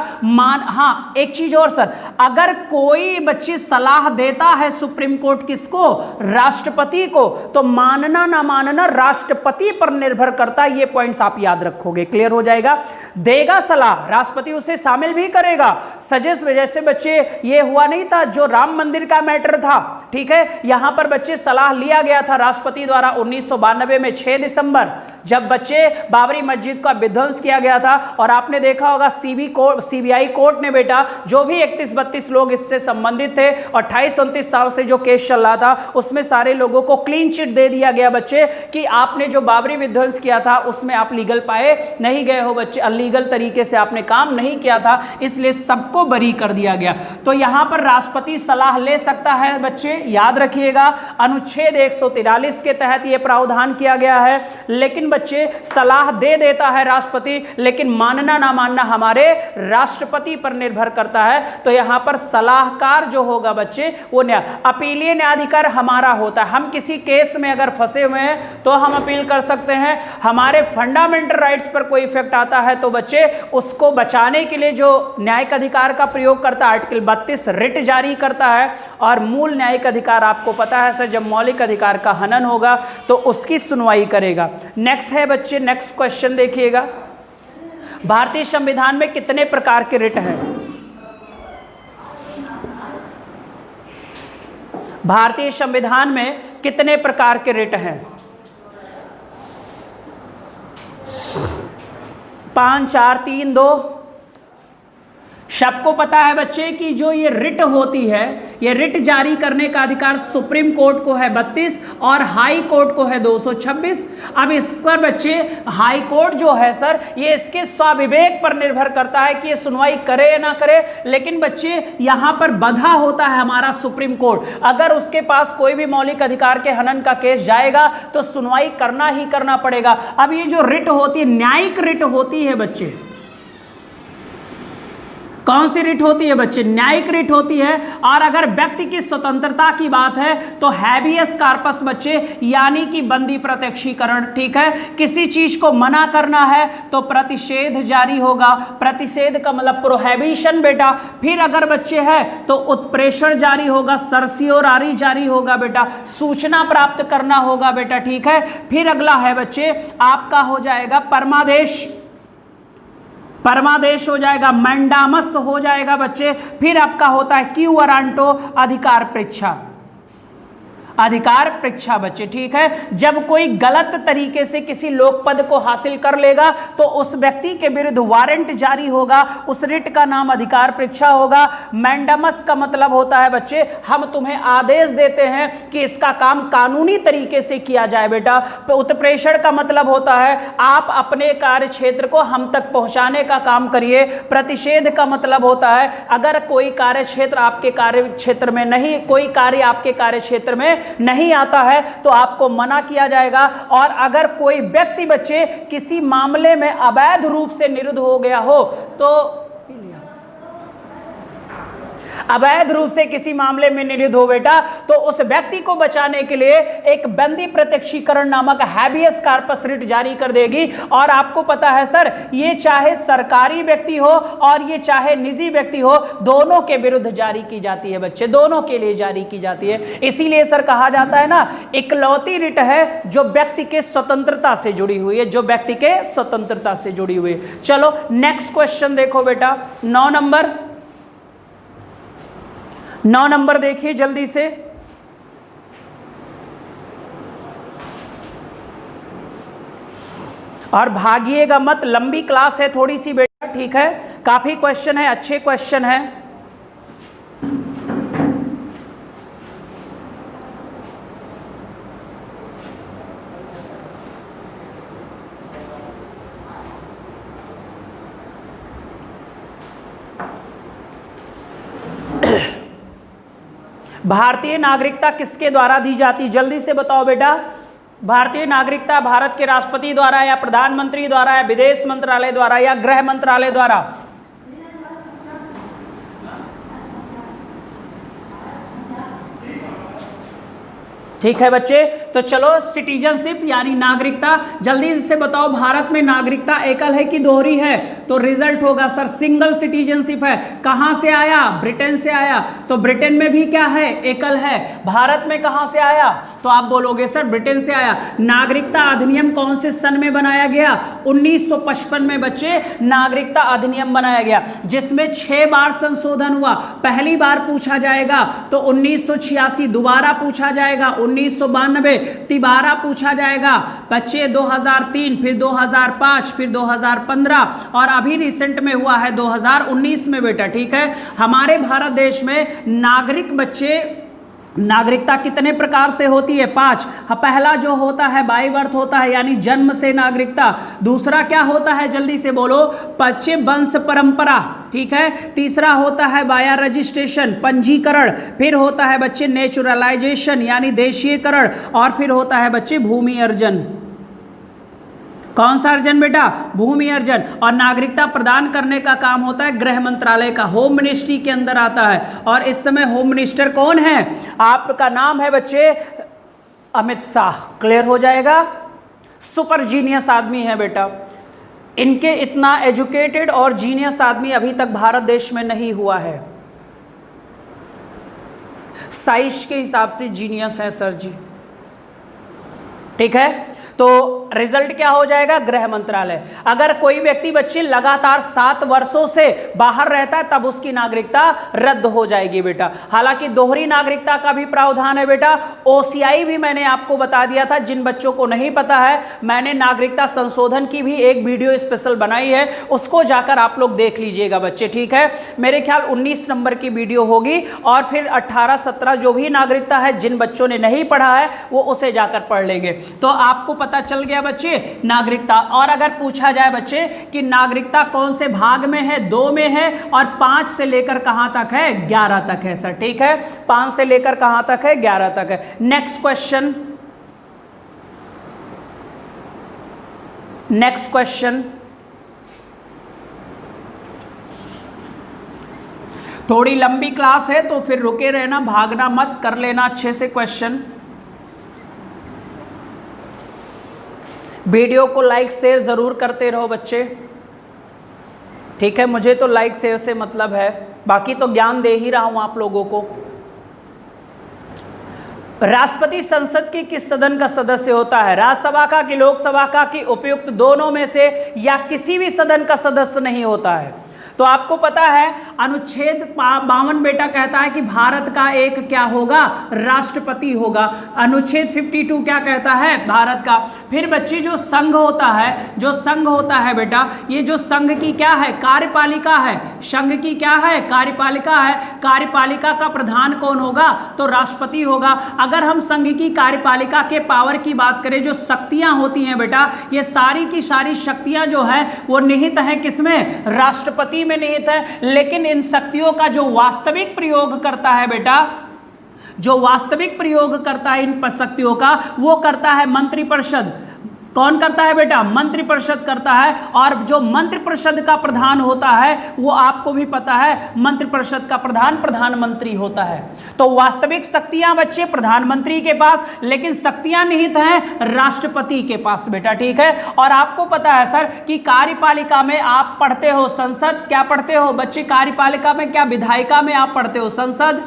हाँ, एक चीज और सर, अगर कोई बच्चे सलाह देता है सुप्रीम कोर्ट किसको, राष्ट्रपति को, तो मानना ना मानना राष्ट्रपति पर निर्भर करता है। ये पॉइंट्स आप याद रखोगे, क्लियर हो जाएगा। देगा सलाह, राष्ट्रपति उसे शामिल भी करेगा, सजेस्ट। जैसे बच्चे ये हुआ नहीं था जो राम मंदिर का मैटर था, ठीक है, यहां पर बच्चे सलाह लिया गया था राष्ट्रपति द्वारा 1992 में 6 दिसंबर, जब बच्चे बाबरी मस्जिद का विध्वंस किया गया था। और आपने देखा होगा सीबीआई कोर्ट ने बेटा जो भी 31-32 लोग इससे संबंधित थे और 28-29 साल से जो केस चल रहा था, उसमें सारे लोगों को क्लीन चिट दे दिया गया बच्चे कि आपने जो बाबरी विध्वंस किया था उसमें आप लीगल पाए नहीं गए हो बच्चे, अलीगल तरीके से आपने काम नहीं किया था, इसलिए सबको बरी कर दिया गया। तो यहां पर राष्ट्रपति सलाह ले सकता है बच्चे, याद रखिएगा। अनुच्छेद 143 के तहत यह प्रावधान किया गया है। लेकिन बच्चे सलाह दे देता है राष्ट्रपति, लेकिन मानना ना मानना हमारे राष्ट्रपति पर निर्भर करता है। तो यहां पर सलाहकार जो होगा बच्चे वो अपीलीय न्यायाधिकार हमारा होता है। हम किसी केस में अगर फंसे हुए हैं तो हम अपील कर सकते हैं। हमारे फंडामेंटल राइट्स पर कोई इफेक्ट आता है तो बच्चे उसको बचाने के लिए जो न्यायिक अधिकार का प्रयोग करता है, आर्टिकल 32 रिट जारी करता है। और मूल न्यायिक अधिकार आपको पता है सर, जब मौलिक अधिकार का हनन होगा तो उसकी सुनवाई करेगा। नेक्स्ट है बच्चे, नेक्स्ट क्वेश्चन देखिएगा, भारतीय संविधान में कितने प्रकार के रिट हैं? भारतीय संविधान में कितने प्रकार के रिट हैं? 5 4 3 2। सबको पता है बच्चे कि जो ये रिट होती है, ये रिट जारी करने का अधिकार सुप्रीम कोर्ट को है 32 और हाई कोर्ट को है 226। अब इस पर बच्चे हाई कोर्ट जो है सर, ये इसके स्वाविवेक पर निर्भर करता है कि ये सुनवाई करे या ना करे। लेकिन बच्चे यहाँ पर बंधा होता है हमारा सुप्रीम कोर्ट, अगर उसके पास कोई भी मौलिक अधिकार के हनन का केस जाएगा तो सुनवाई करना ही करना पड़ेगा। अब ये जो रिट होती है, न्यायिक रिट होती है बच्चे, कौन सी रिट होती है बच्चे? न्यायिक रिट होती है। और अगर व्यक्ति की स्वतंत्रता की बात है तो हैबियस कॉर्पस बच्चे, यानी कि बंदी प्रत्यक्षीकरण, ठीक है। किसी चीज को मना करना है तो प्रतिषेध जारी होगा, प्रतिषेध का मतलब प्रोहिबिशन बेटा। फिर अगर बच्चे है तो उत्प्रेषण जारी होगा, सर्सियोरारी जारी होगा बेटा, सूचना प्राप्त करना होगा बेटा, ठीक है। फिर अगला है बच्चे आपका हो जाएगा परमादेश, परमादेश हो जाएगा, मैंडामस हो जाएगा बच्चे। फिर आपका होता है क्यू वरांटो, अधिकार परीक्षा, अधिकार परीक्षा बच्चे, ठीक है। जब कोई गलत तरीके से किसी लोक पद को हासिल कर लेगा तो उस व्यक्ति के विरुद्ध वारंट जारी होगा, उस रिट का नाम अधिकार परीक्षा होगा। मैंडामस का मतलब होता है बच्चे हम तुम्हें आदेश देते हैं कि इसका काम कानूनी तरीके से किया जाए बेटा। उत्प्रेषण का मतलब होता है आप अपने कार्य क्षेत्र को हम तक पहुंचाने का काम करिए। प्रतिषेध का मतलब होता है अगर कोई कार्य क्षेत्र आपके कार्य क्षेत्र में नहीं, कोई कार्य आपके कार्य क्षेत्र में नहीं आता है तो आपको मना किया जाएगा। और अगर कोई व्यक्ति बच्चे किसी मामले में अवैध रूप से निरुद्ध हो गया हो तो अवैध रूप से किसी मामले में निरुद्ध हो बेटा, तो उस व्यक्ति को बचाने के लिए एक बंदी प्रत्यक्षीकरण नामक हैबियस कार्पस रिट जारी कर देगी। और आपको पता है सर, ये चाहे सरकारी व्यक्ति हो और ये चाहे निजी व्यक्ति हो, दोनों के विरुद्ध जारी की जाती है बच्चे, दोनों के लिए जारी की जाती है। इसीलिए सर कहा जाता है ना, इकलौती रिट है जो व्यक्ति के स्वतंत्रता से जुड़ी हुई है, जो व्यक्ति के स्वतंत्रता से जुड़ी हुई है। चलो नेक्स्ट क्वेश्चन देखो बेटा, 9 नंबर देखिए जल्दी से। और भागिएगा मत, लंबी क्लास है थोड़ी सी बेटा, ठीक है, काफी क्वेश्चन है, अच्छे क्वेश्चन है। भारतीय नागरिकता किसके द्वारा दी जाती, जल्दी से बताओ बेटा। भारतीय नागरिकता भारत के राष्ट्रपति द्वारा या प्रधानमंत्री द्वारा या विदेश मंत्रालय द्वारा या गृह मंत्रालय द्वारा? ठीक है बच्चे, तो चलो सिटीजनशिप यानी नागरिकता, जल्दी से बताओ भारत में नागरिकता एकल है कि दोहरी है? तो रिजल्ट होगा सर सिंगल सिटीजनशिप है। कहां से आया? ब्रिटेन से आया। तो ब्रिटेन में भी क्या है? एकल है। भारत में कहां से आया? तो आप बोलोगे सर ब्रिटेन से आया। नागरिकता अधिनियम कौन से सन में बनाया गया? 1955 में बच्चे नागरिकता अधिनियम बनाया गया, जिसमें 6 बार संशोधन हुआ। पहली बार पूछा जाएगा तो 1986, दोबारा पूछा जाएगा 1992, तिबारा पूछा जाएगा बच्चे 2003, फिर 2005, फिर 2015 और अभी रिसेंट में हुआ है 2019 में बेटा। ठीक है, हमारे भारत देश में नागरिक बच्चे नागरिकता कितने प्रकार से होती है? 5। पहला जो होता है बाय बर्थ होता है, यानी जन्म से नागरिकता। दूसरा क्या होता है, जल्दी से बोलो? पश्चिम वंश परंपरा। ठीक है। तीसरा होता है बाया रजिस्ट्रेशन, पंजीकरण। फिर होता है बच्चे नेचुरलाइजेशन यानी देशीयकरण, और फिर होता है बच्चे भूमि अर्जन। कौन सा अर्जन बेटा? भूमि अर्जन। और नागरिकता प्रदान करने का काम होता है गृह मंत्रालय का, होम मिनिस्ट्री के अंदर आता है। और इस समय होम मिनिस्टर कौन है? आपका नाम है बच्चे अमित शाह। क्लियर हो जाएगा? सुपर जीनियस आदमी है बेटा। इनके इतना एजुकेटेड और जीनियस आदमी अभी तक भारत देश में नहीं हुआ है। साइज के हिसाब से जीनियस है सर जी। ठीक है, तो रिजल्ट क्या हो जाएगा? गृह मंत्रालय। अगर कोई व्यक्ति बच्चे लगातार 7 वर्षों से बाहर रहता है तब उसकी नागरिकता रद्द हो जाएगी बेटा। हालांकि दोहरी नागरिकता का भी प्रावधान है बेटा। ओसीआई भी मैंने आपको बता दिया था, जिन बच्चों को नहीं पता है मैंने नागरिकता संशोधन की भी एक वीडियो स्पेशल बनाई है, उसको जाकर आप लोग देख लीजिएगा बच्चे। ठीक है, मेरे ख्याल 19 नंबर की वीडियो होगी, और फिर 18-17 जो भी नागरिकता है, जिन बच्चों ने नहीं पढ़ा है वो उसे जाकर पढ़ लेंगे। तो आपको पता चल गया बच्चे नागरिकता। और अगर पूछा जाए बच्चे कि नागरिकता कौन से भाग में है? 2 में है, और 5 से लेकर कहां तक है? 11 तक है सर। ठीक है, 5 से लेकर कहां तक है? 11 तक है। Next question, next question. थोड़ी लंबी क्लास है तो फिर रुके रहना, भागना मत, कर लेना अच्छे से क्वेश्चन। वीडियो को लाइक शेयर जरूर करते रहो बच्चे। ठीक है, मुझे तो लाइक शेयर से मतलब है, बाकी तो ज्ञान दे ही रहा हूं आप लोगों को। राष्ट्रपति संसद की किस सदन का सदस्य होता है? राज्यसभा का कि लोकसभा का कि उपयुक्त दोनों में से, या किसी भी सदन का सदस्य नहीं होता है? तो आपको पता है अनुच्छेद 52 बेटा कहता है कि भारत का एक क्या होगा? राष्ट्रपति होगा। अनुच्छेद 52 क्या कहता है? भारत का। फिर बच्चे जो संघ होता है, जो संघ होता है बेटा, ये जो संघ की क्या है? कार्यपालिका है। संघ की क्या है? कार्यपालिका है। कार्यपालिका का प्रधान कौन होगा? तो राष्ट्रपति होगा। अगर हम संघ की कार्यपालिका के पावर की बात करें, जो शक्तियां होती हैं बेटा, ये सारी की सारी शक्तियां जो है वो निहित है किसमें? राष्ट्रपति में निहित है। लेकिन इन शक्तियों का जो वास्तविक प्रयोग करता है बेटा, जो वास्तविक प्रयोग करता है इन शक्तियों का, वो करता है मंत्रिपरिषद। कौन करता है बेटा? मंत्रिपरिषद करता है। और जो मंत्रिपरिषद का प्रधान होता है वो आपको भी पता है, मंत्रिपरिषद का प्रधान प्रधानमंत्री होता है। तो वास्तविक शक्तियां बच्चे प्रधानमंत्री के पास, लेकिन शक्तियां निहित हैं राष्ट्रपति के पास बेटा, ठीक है। और आपको पता है सर कि कार्यपालिका में आप पढ़ते हो संसद, क्या पढ़ते हो बच्चे कार्यपालिका में? क्या विधायिका में आप पढ़ते हो संसद?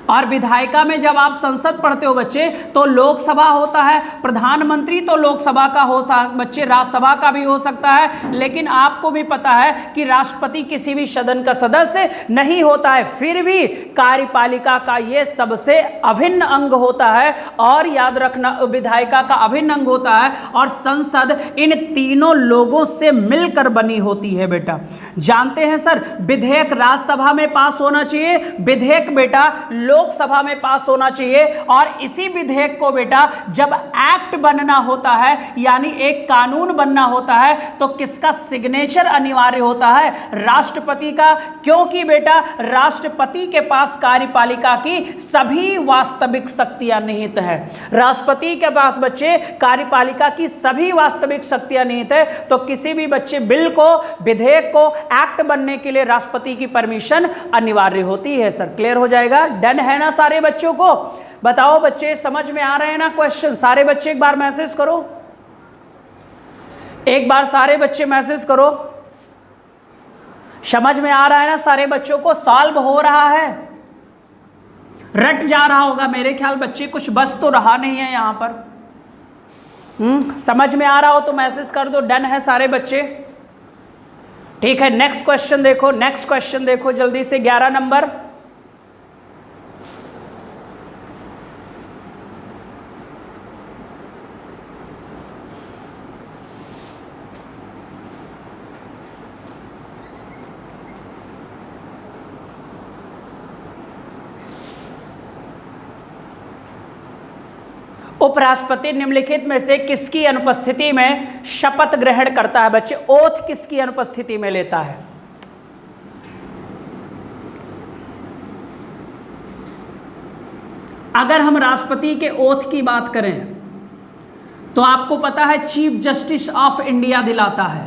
और विधायिका में जब आप संसद पढ़ते हो बच्चे तो लोकसभा होता है। प्रधानमंत्री तो लोकसभा का हो बच्चे, राज्यसभा का भी हो सकता है, लेकिन आपको भी पता है कि राष्ट्रपति किसी भी सदन का सदस्य नहीं होता है। फिर भी कार्यपालिका का ये सबसे अभिन्न अंग होता है। और याद रखना, विधायिका का अभिन्न अंग होता है और संसद इन तीनों लोगों से मिलकर बनी होती है बेटा। जानते हैं सर, विधेयक राज्यसभा में पास होना चाहिए, विधेयक बेटा लोकसभा में पास होना चाहिए। और इसी विधेयक को बेटा जब एक्ट बनना होता है, यानी एक कानून बनना होता है, तो किसका सिग्नेचर अनिवार्य होता है? राष्ट्रपति का। क्योंकि बेटा राष्ट्रपति के पास कार्यपालिका की सभी वास्तविक शक्तियां निहित है। राष्ट्रपति के पास बच्चे कार्यपालिका की सभी वास्तविक शक्तियां निहित है। तो किसी भी बच्चे बिल को, विधेयक को एक्ट बनने के लिए राष्ट्रपति की परमिशन अनिवार्य होती है। सर क्लियर हो जाएगा? डन है ना सारे बच्चों को? बताओ बच्चे, समझ में आ रहे हैं ना क्वेश्चन? सारे बच्चे एक बार मैसेज करो, एक बार सारे बच्चे मैसेज करो। समझ में आ रहा है ना सारे बच्चों को? सॉल्व हो रहा है, रट जा रहा होगा मेरे ख्याल बच्चे, कुछ बस तो रहा नहीं है यहां पर। समझ में आ रहा हो तो मैसेज कर दो। डन है सारे बच्चे? ठीक है, नेक्स्ट क्वेश्चन देखो, नेक्स्ट क्वेश्चन देखो जल्दी से, 11 नंबर। उपराष्ट्रपति निम्नलिखित में से किसकी अनुपस्थिति में शपथ ग्रहण करता है बच्चे? ओथ किसकी अनुपस्थिति में लेता है? अगर हम राष्ट्रपति के ओथ की बात करें तो आपको पता है चीफ जस्टिस ऑफ इंडिया दिलाता है,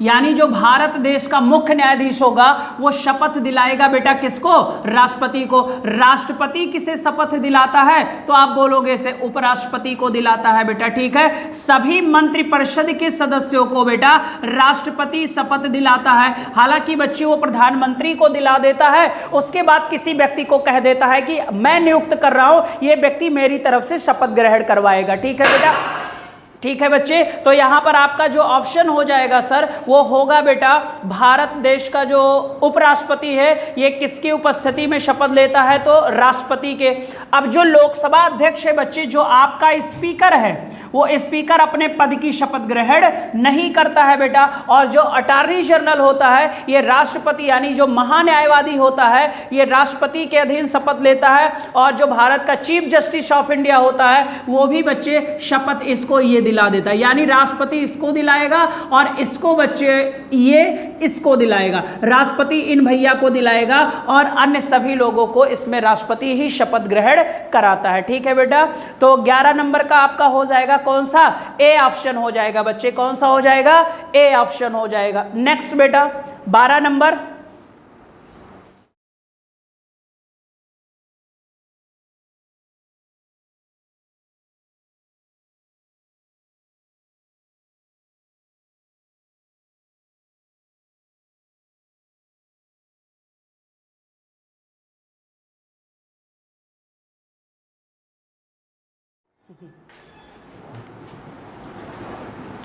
यानी जो भारत देश का मुख्य न्यायाधीश होगा वो शपथ दिलाएगा बेटा किसको? राष्ट्रपति को। राष्ट्रपति किसे शपथ दिलाता है? तो आप बोलोगे इसे उपराष्ट्रपति को दिलाता है बेटा, ठीक है। सभी मंत्रिपरिषद के सदस्यों को बेटा राष्ट्रपति शपथ दिलाता है। हालांकि बच्चे वो प्रधानमंत्री को दिला देता है, उसके बाद किसी व्यक्ति को कह देता है कि मैं नियुक्त कर रहा हूं, ये व्यक्ति मेरी तरफ से शपथ ग्रहण करवाएगा, ठीक है बेटा। ठीक है बच्चे, तो यहां पर आपका जो ऑप्शन हो जाएगा सर वो होगा बेटा भारत देश का जो उपराष्ट्रपति है ये किसकी उपस्थिति में शपथ लेता है? तो राष्ट्रपति के। अब जो लोकसभा अध्यक्ष है बच्चे, जो आपका स्पीकर है, वो स्पीकर अपने पद की शपथ ग्रहण नहीं करता है बेटा। और जो अटॉर्नी जनरल होता है ये राष्ट्रपति, यानी जो महान्यायवादी होता है ये राष्ट्रपति के अधीन शपथ लेता है। और जो भारत का चीफ जस्टिस ऑफ इंडिया होता है वो भी बच्चे शपथ इसको ये दिला देता है, यानी राष्ट्रपति इसको दिलाएगा और इसको बच्चे ये इसको दिलाएगा। राष्ट्रपति इन भैया को दिलाएगा और अन्य सभी लोगों को इसमें राष्ट्रपति ही शपथ ग्रहण कराता है, ठीक है बेटा। तो 11 नंबर का आपका हो जाएगा कौन सा? ए ऑप्शन हो जाएगा बच्चे। कौन सा हो जाएगा? ए ऑप्शन हो जाएगा। नेक्स्ट बेटा 12 नंबर।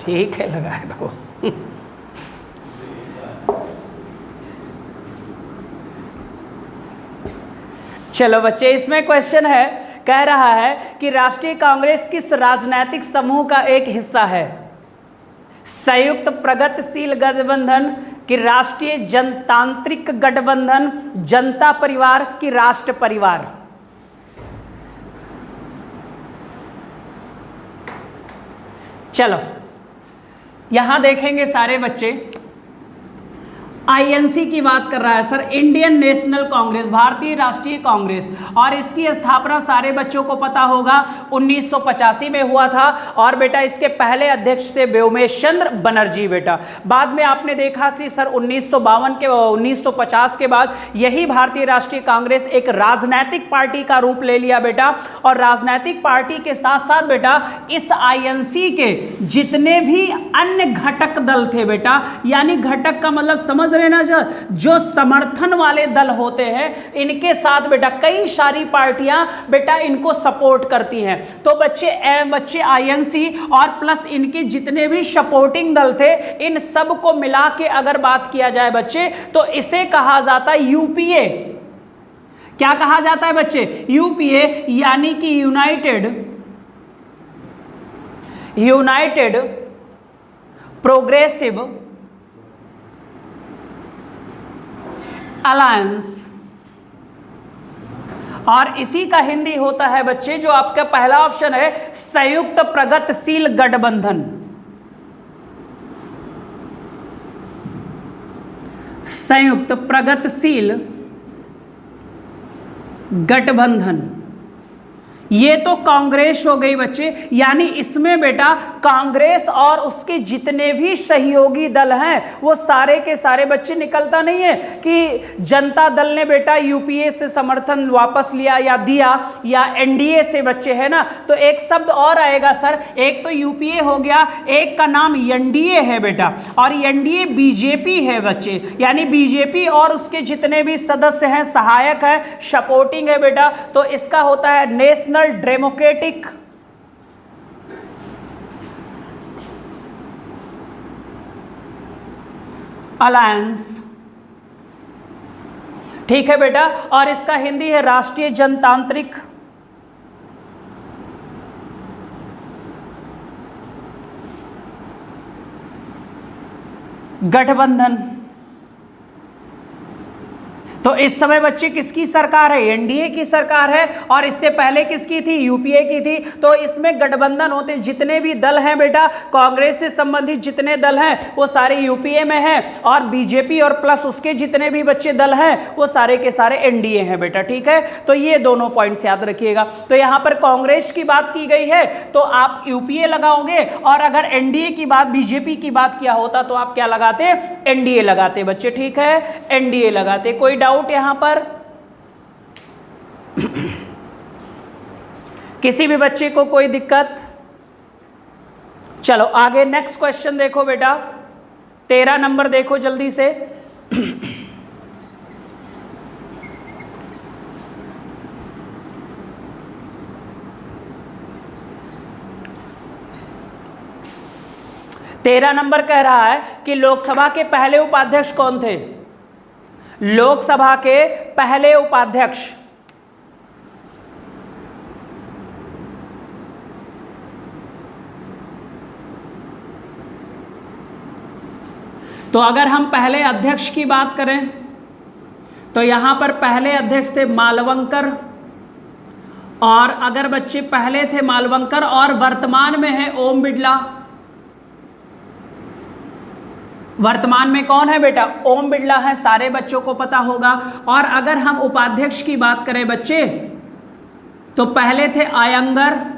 ठीक है, लगाए रहो। चलो बच्चे, इसमें क्वेश्चन है, कह रहा है कि राष्ट्रीय कांग्रेस किस राजनीतिक समूह का एक हिस्सा है? संयुक्त प्रगतिशील गठबंधन कि राष्ट्रीय जनतांत्रिक गठबंधन, जनता परिवार कि राष्ट्र परिवार? चलो यहां देखेंगे सारे बच्चे, आईएनसी की बात कर रहा है सर, इंडियन नेशनल कांग्रेस, भारतीय राष्ट्रीय कांग्रेस। और इसकी स्थापना सारे बच्चों को पता होगा 1985 में हुआ था। और बेटा इसके पहले अध्यक्ष थे व्योमेश चंद्र बनर्जी बेटा। बाद में आपने देखा सी सर 1950 के बाद यही भारतीय राष्ट्रीय कांग्रेस एक राजनीतिक पार्टी का रूप ले लिया बेटा। और राजनीतिक पार्टी के साथ साथ बेटा इस आईएनसी के जितने भी अन्य घटक दल थे बेटा, यानी घटक का मतलब समझ रहे ना, जो समर्थन वाले दल होते हैं, इनके साथ बेटा कई सारी पार्टियां बेटा इनको सपोर्ट करती हैं। तो बच्चे आईएनसी और प्लस इनके जितने भी सपोर्टिंग दल थे, इन सब को मिला के अगर बात किया जाए बच्चे, तो इसे कहा जाता है यूपीए। क्या कहा जाता है बच्चे? यूपीए, यानी कि यूनाइटेड प्रोग्रेसिव अलायंस। और इसी का हिंदी होता है बच्चे, जो आपका पहला ऑप्शन है, संयुक्त प्रगतिशील गठबंधन। संयुक्त प्रगतिशील गठबंधन, ये तो कांग्रेस हो गई बच्चे। यानी इसमें बेटा कांग्रेस और उसके जितने भी सहयोगी दल हैं वो सारे के सारे बच्चे, निकलता नहीं है कि जनता दल ने बेटा यूपीए से समर्थन वापस लिया या दिया, या एनडीए से बच्चे है ना। तो एक शब्द और आएगा सर, एक तो यूपीए हो गया, एक का नाम एनडीए है बेटा। और एनडीए बीजेपी है बच्चे, यानी बीजेपी और उसके जितने भी सदस्य हैं, सहायक है, सपोर्टिंग है बेटा। तो इसका होता है नेशनल डेमोक्रेटिक अलायंस। ठीक है बेटा। और इसका हिंदी है राष्ट्रीय जनतांत्रिक गठबंधन। तो इस समय बच्चे किसकी सरकार है? एनडीए की सरकार है। और इससे पहले किसकी थी? यूपीए की थी। तो इसमें गठबंधन होते हैं, जितने भी दल हैं बेटा, कांग्रेस से संबंधित जितने दल हैं वो सारे यूपीए में हैं, और बीजेपी और प्लस उसके जितने भी बच्चे दल हैं वो सारे के सारे एनडीए हैं बेटा। ठीक है, तो ये दोनों पॉइंट्स याद रखिएगा। तो यहां पर कांग्रेस की बात की गई है तो आप यूपीए लगाओगे, और अगर एनडीए की बात, बीजेपी की बात किया होता तो आप क्या लगाते? एनडीए लगाते बच्चे। ठीक है, एनडीए लगाते। कोई डाउट यहां पर? किसी भी बच्चे को कोई दिक्कत? चलो आगे नेक्स्ट क्वेश्चन देखो बेटा, 13 नंबर देखो जल्दी से। तेरह नंबर कह रहा है कि लोकसभा के पहले उपाध्यक्ष कौन थे? लोकसभा के पहले उपाध्यक्ष। तो अगर हम पहले अध्यक्ष की बात करें तो यहां पर पहले अध्यक्ष थे मालवंकर। और अगर बच्चे पहले थे मालवंकर और वर्तमान में है ओम बिड़ला। वर्तमान में कौन है बेटा? ओम बिड़ला है, सारे बच्चों को पता होगा। और अगर हम उपाध्यक्ष की बात करें बच्चे तो पहले थे आयंगर।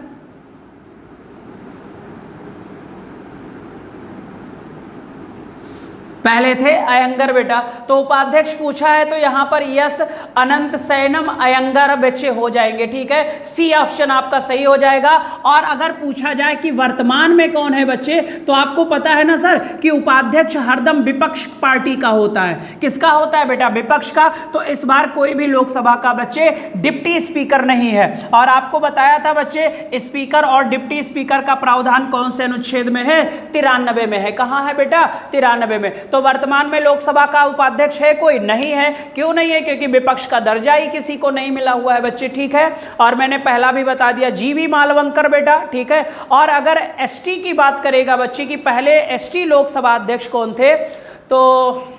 पहले थे अयंगर बेटा। तो उपाध्यक्ष पूछा है तो यहां पर यस अनंत सैनम अयंगर बच्चे हो जाएंगे। ठीक है, सी ऑप्शन आपका सही हो जाएगा। और अगर पूछा जाए कि वर्तमान में कौन है बच्चे, तो आपको पता है ना सर कि उपाध्यक्ष हरदम विपक्ष पार्टी का होता है। किसका होता है बेटा? विपक्ष का। तो इस बार कोई भी लोकसभा का बच्चे डिप्टी स्पीकर नहीं है। और आपको बताया था बच्चे स्पीकर और डिप्टी स्पीकर का प्रावधान कौन से अनुच्छेद में है? 93 में है। कहां है बेटा? 93 में। तो वर्तमान में लोकसभा का उपाध्यक्ष है कोई? नहीं है। क्यों नहीं है? क्योंकि विपक्ष का दर्जा ही किसी को नहीं मिला हुआ है बच्चे। ठीक है, और मैंने पहला भी बता दिया जीवी मालवंकर बेटा। ठीक है, और अगर एसटी की बात करेगा बच्चे कि पहले एसटी लोकसभा अध्यक्ष कौन थे, तो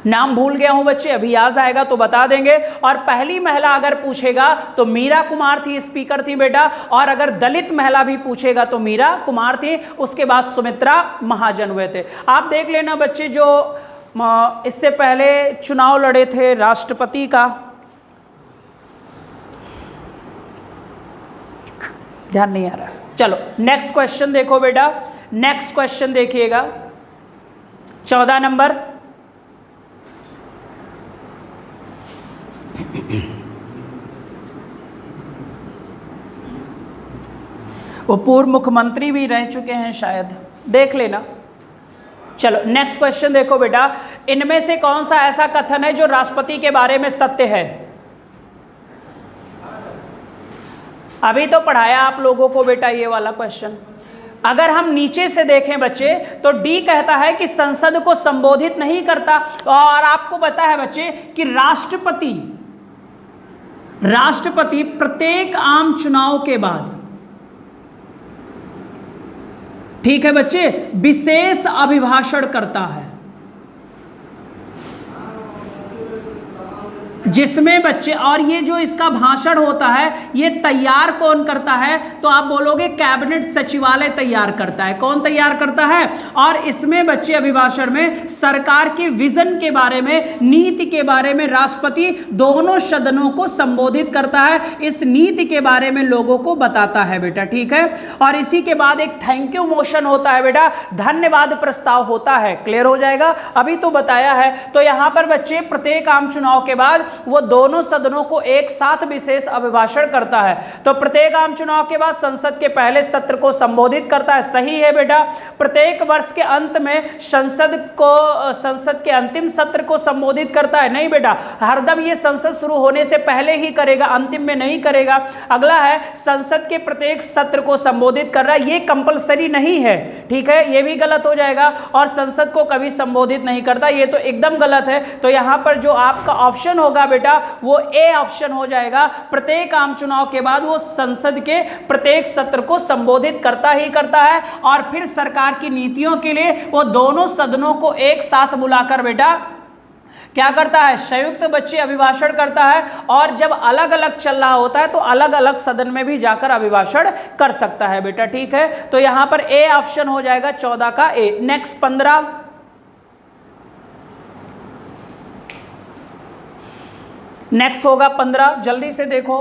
नाम भूल गया हूं बच्चे, अभी याद आएगा तो बता देंगे। और पहली महिला अगर पूछेगा तो मीरा कुमार थी, स्पीकर थी बेटा। और अगर दलित महिला भी पूछेगा तो मीरा कुमार थी। उसके बाद सुमित्रा महाजन हुए थे। आप देख लेना बच्चे, जो इससे पहले चुनाव लड़े थे राष्ट्रपति का, ध्यान नहीं आ रहा। चलो नेक्स्ट क्वेश्चन देखो बेटा, नेक्स्ट क्वेश्चन देखिएगा 14 नंबर। वो पूर्व मुख्यमंत्री भी रह चुके हैं शायद, देख लेना। चलो नेक्स्ट क्वेश्चन देखो बेटा, इनमें से कौन सा ऐसा कथन है जो राष्ट्रपति के बारे में सत्य है? अभी तो पढ़ाया आप लोगों को बेटा ये वाला क्वेश्चन। अगर हम नीचे से देखें बच्चे तो डी कहता है कि संसद को संबोधित नहीं करता, और आपको पता है बच्चे कि राष्ट्रपति प्रत्येक आम चुनाव के बाद, ठीक है बच्चे, विशेष अभिभाषण करता है, जिसमें बच्चे, और ये जो इसका भाषण होता है ये तैयार कौन करता है? तो आप बोलोगे कैबिनेट सचिवालय तैयार करता है। कौन तैयार करता है? और इसमें बच्चे अभिभाषण में सरकार के विजन के बारे में, नीति के बारे में राष्ट्रपति दोनों सदनों को संबोधित करता है, इस नीति के बारे में लोगों को बताता है बेटा, ठीक है। और इसी के बाद एक थैंक यू मोशन होता है बेटा, धन्यवाद प्रस्ताव होता है। क्लियर हो जाएगा, अभी तो बताया है। तो यहां पर बच्चे प्रत्येक आम चुनाव के बाद वो दोनों सदनों को एक साथ विशेष अभिभाषण करता है। तो प्रत्येक आम चुनाव के बाद संसद के पहले सत्र को संबोधित करता है, सही है बेटा। प्रत्येक वर्ष के अंत में संसद के अंतिम सत्र को संबोधित करता है, नहीं बेटा, हरदम ये संसद शुरू होने से पहले ही करेगा, अंतिम में नहीं करेगा। अगला है संसद के प्रत्येक सत्र को संबोधित कर रहा है, ये कंपलसरी नहीं है, ठीक है, ये भी गलत हो जाएगा। और संसद को कभी संबोधित नहीं करता, ये तो एकदम गलत है। तो यहां पर जो आपका ऑप्शन होगा बेटा वो ए ऑप्शन हो जाएगा। प्रत्येक आम चुनाव के बाद वो संसद के प्रत्येक सत्र को संबोधित करता ही करता है, और फिर सरकार की नीतियों के लिए वो दोनों सदनों को एक साथ बुलाकर बेटा क्या करता है? संयुक्त बच्चे अभिभाषण करता है। और जब अलग अलग चल रहा होता है तो अलग अलग सदन में भी जाकर अभिभाषण कर सकता है बेटा, ठीक है। तो यहां पर ए ऑप्शन हो जाएगा 14 का ए। नेक्स्ट 15, नेक्स्ट होगा 15, जल्दी से देखो।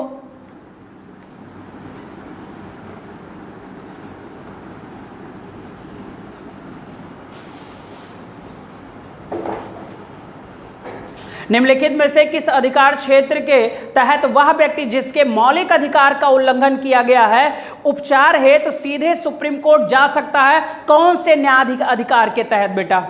निम्नलिखित में से किस अधिकार क्षेत्र के तहत वह व्यक्ति जिसके मौलिक अधिकार का उल्लंघन किया गया है उपचार हेतु सीधे सुप्रीम कोर्ट जा सकता है? कौन से न्यायाधिकार अधिकार के तहत बेटा?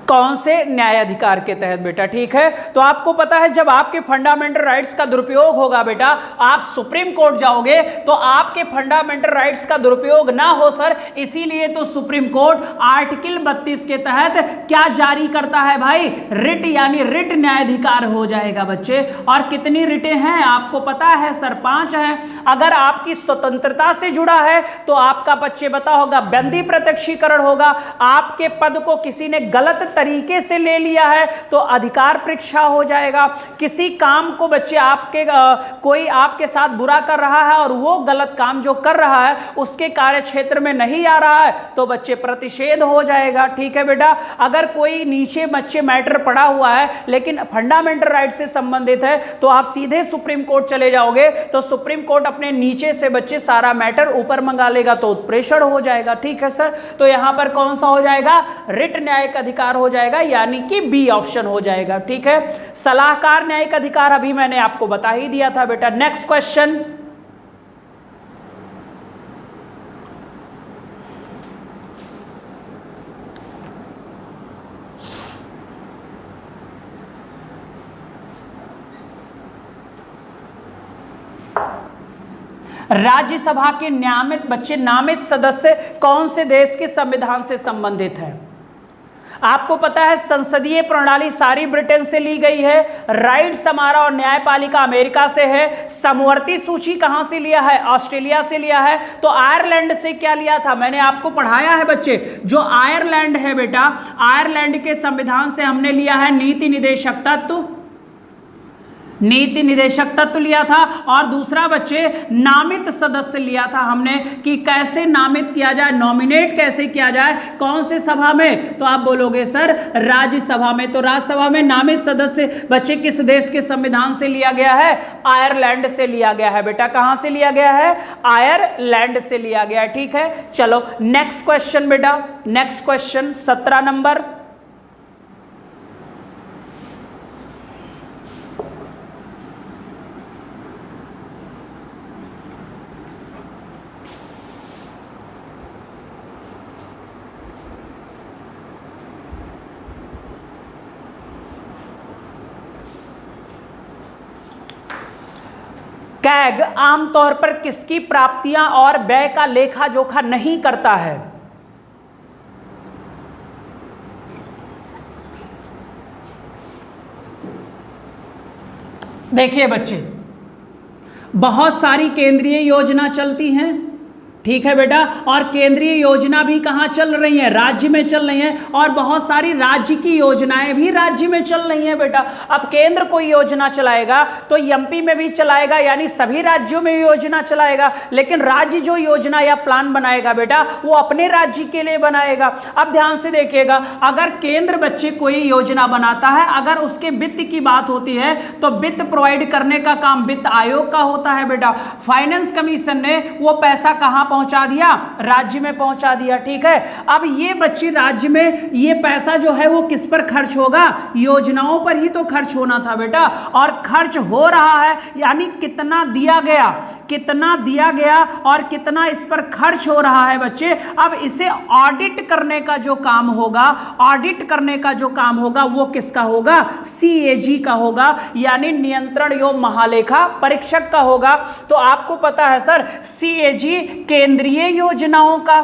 कौन से न्यायाधिकार के तहत बेटा, ठीक है। तो आपको पता है जब आपके फंडामेंटल राइट्स का दुरुपयोग होगा बेटा, आप सुप्रीम कोर्ट जाओगे तो आपके फंडामेंटल राइट्स का दुरुपयोग ना हो सर, इसीलिए तो सुप्रीम कोर्ट आर्टिकल 32 के तहत क्या जारी करता है भाई? रिट, यानी रिट न्यायाधिकार हो जाएगा बच्चे। और कितनी रिटें हैं आपको पता है सर? 5 हैं। अगर आपकी स्वतंत्रता से जुड़ा है तो आपका बच्चे पता होगा बंदी प्रत्यक्षीकरण होगा। आपके पद को किसी ने गलत तरीके से ले लिया है तो अधिकार परीक्षा हो जाएगा। किसी काम को बच्चे आपके कोई आपके साथ बुरा कर रहा है और वो गलत काम जो कर रहा है उसके कार्य क्षेत्र में नहीं आ रहा है तो बच्चे प्रतिषेध हो जाएगा, ठीक है बेटा। अगर कोई नीचे बच्चे मैटर पड़ा हुआ है लेकिन फंडामेंटल राइट से संबंधित है तो आप सीधे सुप्रीम कोर्ट चले जाओगे तो सुप्रीम कोर्ट अपने नीचे से बच्चे सारा मैटर ऊपर मंगा लेगा तो उत्प्रेषण हो जाएगा, ठीक है सर। तो यहां पर कौन सा हो जाएगा? रिट न्यायिक अधिकार हो जाएगा, यानी कि बी ऑप्शन हो जाएगा, ठीक है। सलाहकार न्यायिक अधिकार अभी मैंने आपको बता ही दिया था बेटा। नेक्स्ट क्वेश्चन, राज्यसभा के नामित सदस्य कौन से देश के संविधान से संबंधित है? आपको पता है संसदीय प्रणाली सारी ब्रिटेन से ली गई है, राइट समारोह और न्यायपालिका अमेरिका से है, समवर्ती सूची कहां से लिया है? ऑस्ट्रेलिया से लिया है। तो आयरलैंड से क्या लिया था? मैंने आपको पढ़ाया है बच्चे, जो आयरलैंड है बेटा, आयरलैंड के संविधान से हमने लिया है नीति निदेशक तत्व, नीति निदेशक तत्व लिया था, और दूसरा बच्चे नामित सदस्य लिया था हमने कि कैसे नामित किया जाए, नॉमिनेट कैसे किया जाए, कौन से सभा में, तो आप बोलोगे सर राज्यसभा में। तो राज्यसभा में नामित सदस्य बच्चे किस देश के संविधान से लिया गया है, आयरलैंड से लिया गया है बेटा। कहां से लिया गया है, आयरलैंड से लिया गया है, ठीक है। चलो नेक्स्ट क्वेश्चन बेटा, नेक्स्ट क्वेश्चन 17 नंबर। कैग आमतौर पर किसकी प्राप्तियां और व्यय का लेखा जोखा नहीं करता है। देखिए बच्चे, बहुत सारी केंद्रीय योजना चलती हैं, ठीक है बेटा, और केंद्रीय योजना भी कहां चल रही है, राज्य में चल रही हैं, और बहुत सारी राज्य की योजनाएं भी राज्य में चल रही हैं बेटा। अब केंद्र कोई योजना चलाएगा तो एमपी में भी चलाएगा, यानी सभी राज्यों में योजना चलाएगा, लेकिन राज्य जो योजना या प्लान बनाएगा बेटा वो अपने राज्य के लिए बनाएगा। अब ध्यान से देखिएगा, अगर केंद्र बच्चे कोई योजना बनाता है, अगर उसके वित्त की बात होती है तो वित्त प्रोवाइड करने का काम वित्त आयोग का होता है बेटा। फाइनेंस कमीशन ने वो पैसा कहां पहुंचा दिया, राज्य में पहुंचा दिया, ठीक है। अब ये बच्चे राज्य में ये पैसा जो है वो किस पर खर्च होगा, योजनाओं पर ही तो खर्च होना था बेटा, और खर्च हो रहा है, यानी कितना दिया गया, कितना दिया गया और कितना इस पर खर्च हो रहा है बच्चे। अब इसे ऑडिट करने का जो काम होगा, ऑडिट करने का जो काम होगा वो किसका होगा, सीएजी का होगा, यानी नियंत्रण एवं महालेखा परीक्षक का होगा। तो आपको पता है सर सीएजी केंद्रीय योजनाओं का,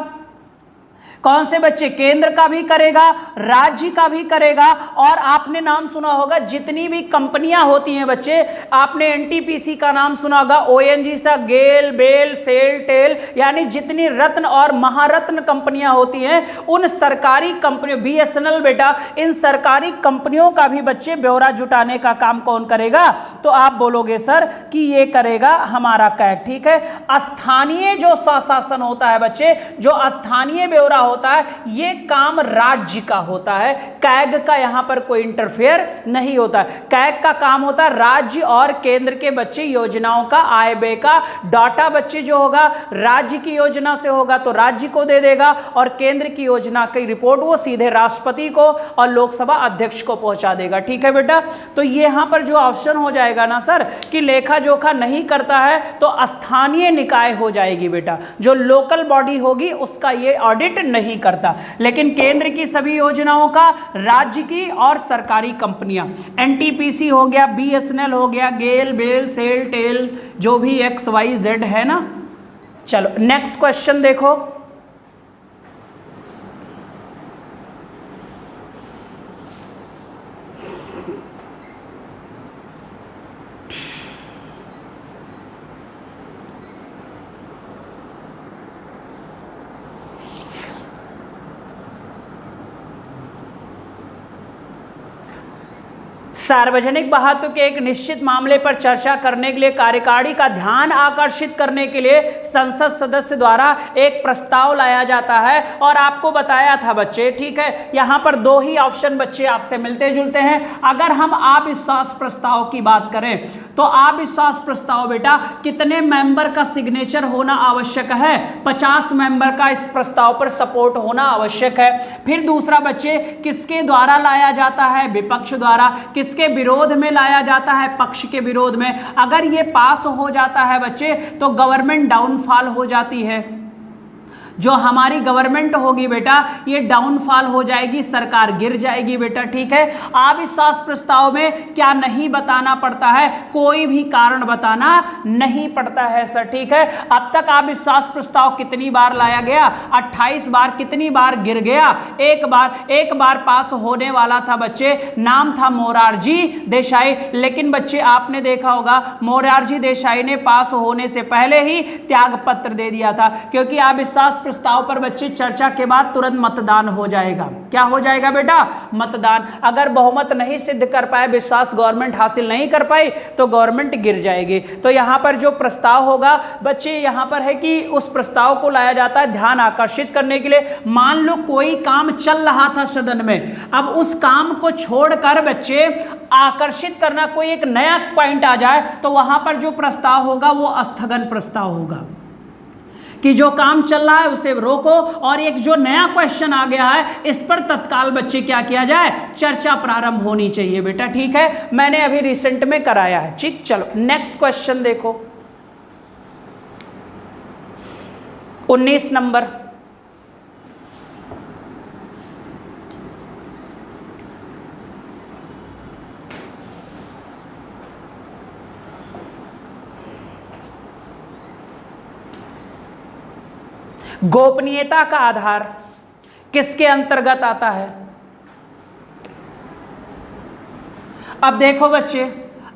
कौन से बच्चे, केंद्र का भी करेगा, राज्य का भी करेगा, और आपने नाम सुना होगा जितनी भी कंपनियां होती हैं बच्चे, आपने एनटीपीसी का नाम सुना होगा, ओएनजीसी, गेल, बेल, सेल, टेल, यानी जितनी रत्न और महारत्न कंपनियां होती हैं उन सरकारी कंपनियों, बीएसएनएल बेटा, इन सरकारी कंपनियों का भी बच्चे ब्यौरा जुटाने का काम कौन करेगा, तो आप बोलोगे सर कि ये करेगा हमारा कैग, ठीक है। स्थानीय जो स्वशासन होता है बच्चे, जो स्थानीय ब्यौरा होता है, ये काम राज्य का होता है, कैग का यहां पर कोई इंटरफेयर नहीं होता है। कैग का काम होता है राज्य और केंद्र के बच्चे योजनाओं का आय व्यय का डाटा बच्चे जो होगा राज्य की योजना से होगा तो राज्य को दे देगा, और केंद्र की योजना की रिपोर्ट वो सीधे राष्ट्रपति को और लोकसभा अध्यक्ष को पहुंचा देगा, ठीक है बेटा। तो यहां पर जो ऑप्शन हो जाएगा ना सर कि लेखा जोखा नहीं करता है, तो स्थानीय निकाय हो जाएगी बेटा, जो लोकल बॉडी होगी उसका ये ऑडिट नहीं करता, लेकिन केंद्र की सभी योजनाओं का, राज्य की और सरकारी कंपनियां, एनटीपीसी हो गया, बीएसएनएल हो गया, गेल, बेल, सेल, टेल, जो भी XYZ है ना। चलो नेक्स्ट क्वेश्चन देखो, सार्वजनिक महत्व के एक निश्चित मामले पर चर्चा करने के लिए कार्यकारिणी का ध्यान आकर्षित करने के लिए संसद सदस्य द्वारा एक प्रस्ताव लाया जाता है, और आपको बताया था बच्चे, ठीक है। यहां पर दो ही ऑप्शन बच्चे आपसे मिलते जुलते हैं। अगर हम अविश्वास प्रस्ताव की बात करें तो अविश्वास प्रस्ताव बेटा कितने मेंबर का सिग्नेचर होना आवश्यक है, 50 मेंबर का इस प्रस्ताव पर सपोर्ट होना आवश्यक है। फिर दूसरा बच्चे किसके द्वारा लाया जाता है, विपक्ष द्वारा, किसके विरोध में लाया जाता है, पक्ष के विरोध में। अगर ये पास हो जाता है बच्चे तो गवर्नमेंट डाउनफॉल हो जाती है, जो हमारी गवर्नमेंट होगी बेटा ये डाउनफॉल हो जाएगी, सरकार गिर जाएगी बेटा, ठीक है। अविश्वास प्रस्ताव में क्या नहीं बताना पड़ता है, कोई भी कारण बताना नहीं पड़ता है सर, ठीक है। अब तक अविश्वास प्रस्ताव कितनी बार लाया गया, 28 बार, कितनी बार गिर गया, एक बार पास होने वाला था बच्चे, नाम था मोरारजी देसाई, लेकिन बच्चे आपने देखा होगा मोरारजी देसाई ने पास होने से पहले ही त्याग पत्र दे दिया था, क्योंकि अविश्वास प्रस्ताव पर बच्चे चर्चा के बाद तुरंत मतदान हो जाएगा। क्या हो जाएगा बेटा? मतदान। अगर बहुमत नहीं सिद्ध कर पाए, विश्वास गवर्नमेंट हासिल नहीं कर पाई, तो गवर्नमेंट गिर जाएगी। तो यहाँ पर जो प्रस्ताव होगा बच्चे, यहाँ पर है कि उस प्रस्ताव को लाया जाता है ध्यान आकर्षित करने के लिए। मान लो कोई काम चल रहा था सदन में, अब उस काम को छोड़कर बच्चे आकर्षित करना, कोई एक नया पॉइंट आ जाए, तो वहां पर जो प्रस्ताव होगा वो स्थगन प्रस्ताव होगा कि जो काम चल रहा है उसे रोको, और एक जो नया क्वेश्चन आ गया है इस पर तत्काल बच्चे क्या किया जाए? चर्चा प्रारंभ होनी चाहिए बेटा। ठीक है, मैंने अभी रिसेंट में कराया है। ठीक, चलो नेक्स्ट क्वेश्चन देखो, 19 नंबर। गोपनीयता का आधार किसके अंतर्गत आता है? अब देखो बच्चे,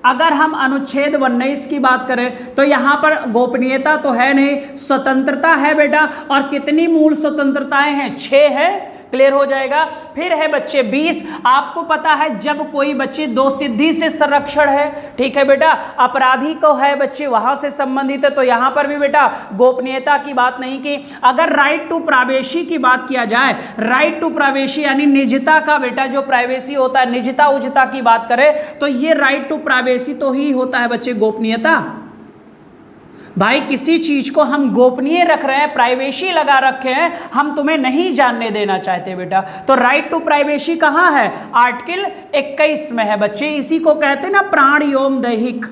अगर हम अनुच्छेद 19 की बात करें तो यहां पर गोपनीयता तो है नहीं, स्वतंत्रता है बेटा। और कितनी मूल स्वतंत्रताएं हैं? 6 है। क्लियर हो जाएगा। फिर है बच्चे 20। आपको पता है जब कोई बच्चे दो सिद्धि से संरक्षण है, ठीक है बेटा, अपराधी को है बच्चे वहां से संबंधित है, तो यहां पर भी बेटा गोपनीयता की बात नहीं की। अगर राइट टू प्राइवेसी की बात किया जाए, राइट टू प्राइवेसी यानी निजता का बेटा, जो प्राइवेसी होता है, निजता उजता की बात करें तो ये राइट टू प्राइवेसी तो ही होता है बच्चे गोपनीयता। भाई किसी चीज को हम गोपनीय रख रहे हैं, प्राइवेसी लगा रखे हैं, हम तुम्हें नहीं जानने देना चाहते बेटा। तो राइट टू प्राइवेसी कहां है? आर्टिकल 21 में है बच्चे। इसी को कहते हैं ना प्राण एवं दैहिक,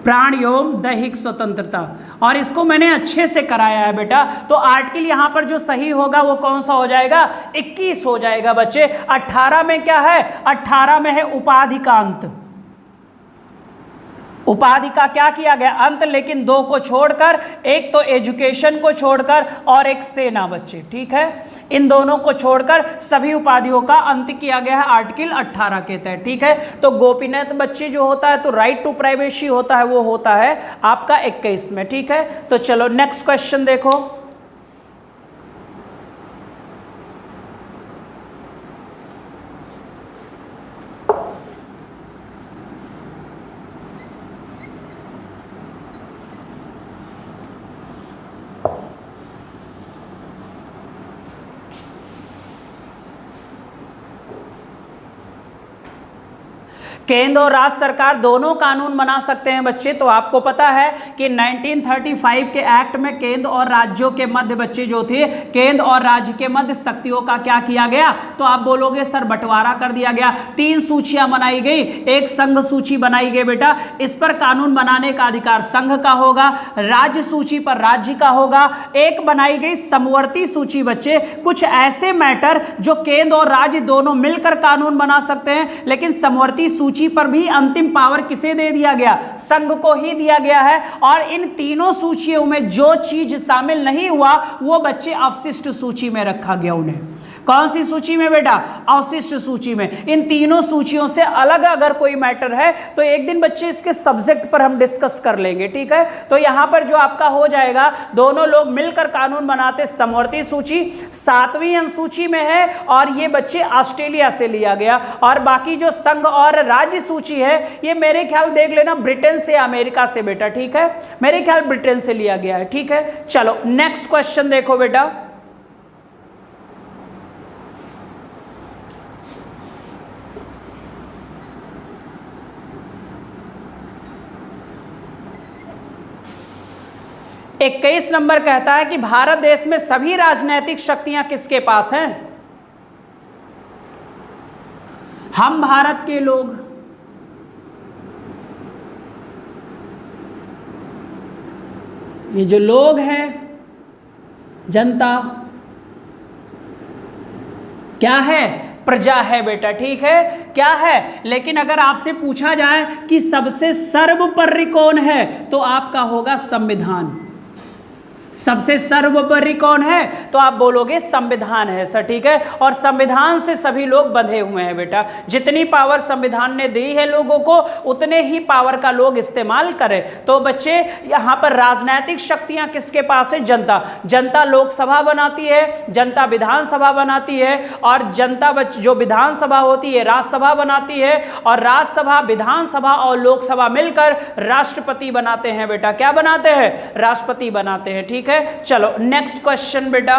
प्राण एवं दैहिक स्वतंत्रता। और इसको मैंने अच्छे से कराया है बेटा। तो आर्टिकल यहां पर जो सही होगा वो कौन सा हो जाएगा? 21 हो जाएगा बच्चे। 18 में क्या है? 18 में है उपाधि का अंत। उपाधि का क्या किया गया? अंत, लेकिन 2 को छोड़कर, एक तो एजुकेशन को छोड़कर और एक सेना बच्चे। ठीक है, इन दोनों को छोड़कर सभी उपाधियों का अंत किया गया है आर्टिकल 18 के तहत। ठीक है, तो गोपनीयता बच्चे जो होता है, तो राइट टू प्राइवेसी होता है, वो होता है आपका 21 में। ठीक है, तो चलो नेक्स्ट क्वेश्चन देखो, केंद्र और राज्य सरकार दोनों कानून बना सकते हैं बच्चे। तो आपको पता है कि 1935 के एक्ट में केंद्र और राज्यों के मध्य बच्चे जो थे, केंद्र और राज्य के मध्य शक्तियों का क्या किया गया? तो आप बोलोगे सर बंटवारा कर दिया गया। 3 सूचियां बनाई गई, एक संघ सूची बनाई गई बेटा। इस पर कानून बनाने का अधिकार संघ का होगा, राज्य सूची पर राज्य का होगा। एक बनाई गई समवर्ती सूची बच्चे, कुछ ऐसे मैटर जो केंद्र और राज्य दोनों मिलकर कानून बना सकते हैं, लेकिन समवर्ती सूची पर भी अंतिम पावर किसे दे दिया गया? संघ को ही दिया गया है। और इन तीनों सूचियों में जो चीज शामिल नहीं हुआ वो बच्चे अवशिष्ट सूची में रखा गया उन्हें। कौन सी सूची में बेटा? अवशिष्ट सूची में। इन तीनों सूचियों से अलग अगर कोई मैटर है तो एक दिन बच्चे इसके सब्जेक्ट पर हम डिस्कस कर लेंगे। ठीक है, तो यहां पर जो आपका हो जाएगा, दोनों लोग मिलकर कानून बनाते समवर्ती सूची 7वीं अनुसूची में है, और ये बच्चे ऑस्ट्रेलिया से लिया गया। और बाकी जो संघ और राज्य सूची है ये मेरे ख्याल देख लेना ब्रिटेन से, अमेरिका से बेटा। ठीक है, मेरे ख्याल ब्रिटेन से लिया गया है। ठीक है, चलो नेक्स्ट क्वेश्चन देखो बेटा, इक्कीस नंबर कहता है कि भारत देश में सभी राजनीतिक शक्तियां किसके पास हैं? हम भारत के लोग, ये जो लोग हैं, जनता, क्या है? प्रजा है बेटा। ठीक है, क्या है? लेकिन अगर आपसे पूछा जाए कि सबसे सर्वोपरि कौन है, तो आपका होगा संविधान। सबसे सर्वोपरि कौन है? तो आप बोलोगे संविधान है सर, ठीक है। और संविधान से सभी लोग बंधे हुए हैं बेटा। जितनी पावर संविधान ने दी है लोगों को, उतने ही पावर का लोग इस्तेमाल करें। तो बच्चे यहाँ पर राजनीतिक शक्तियां किसके पास है? जनता। जनता लोकसभा बनाती है, जनता विधानसभा बनाती है, और जनता जो विधानसभा होती है राज्यसभा बनाती है, और राज्यसभा, विधानसभा और लोकसभा मिलकर राष्ट्रपति बनाते हैं बेटा। क्या बनाते हैं? राष्ट्रपति बनाते हैं, ठीक है। चलो नेक्स्ट क्वेश्चन बेटा।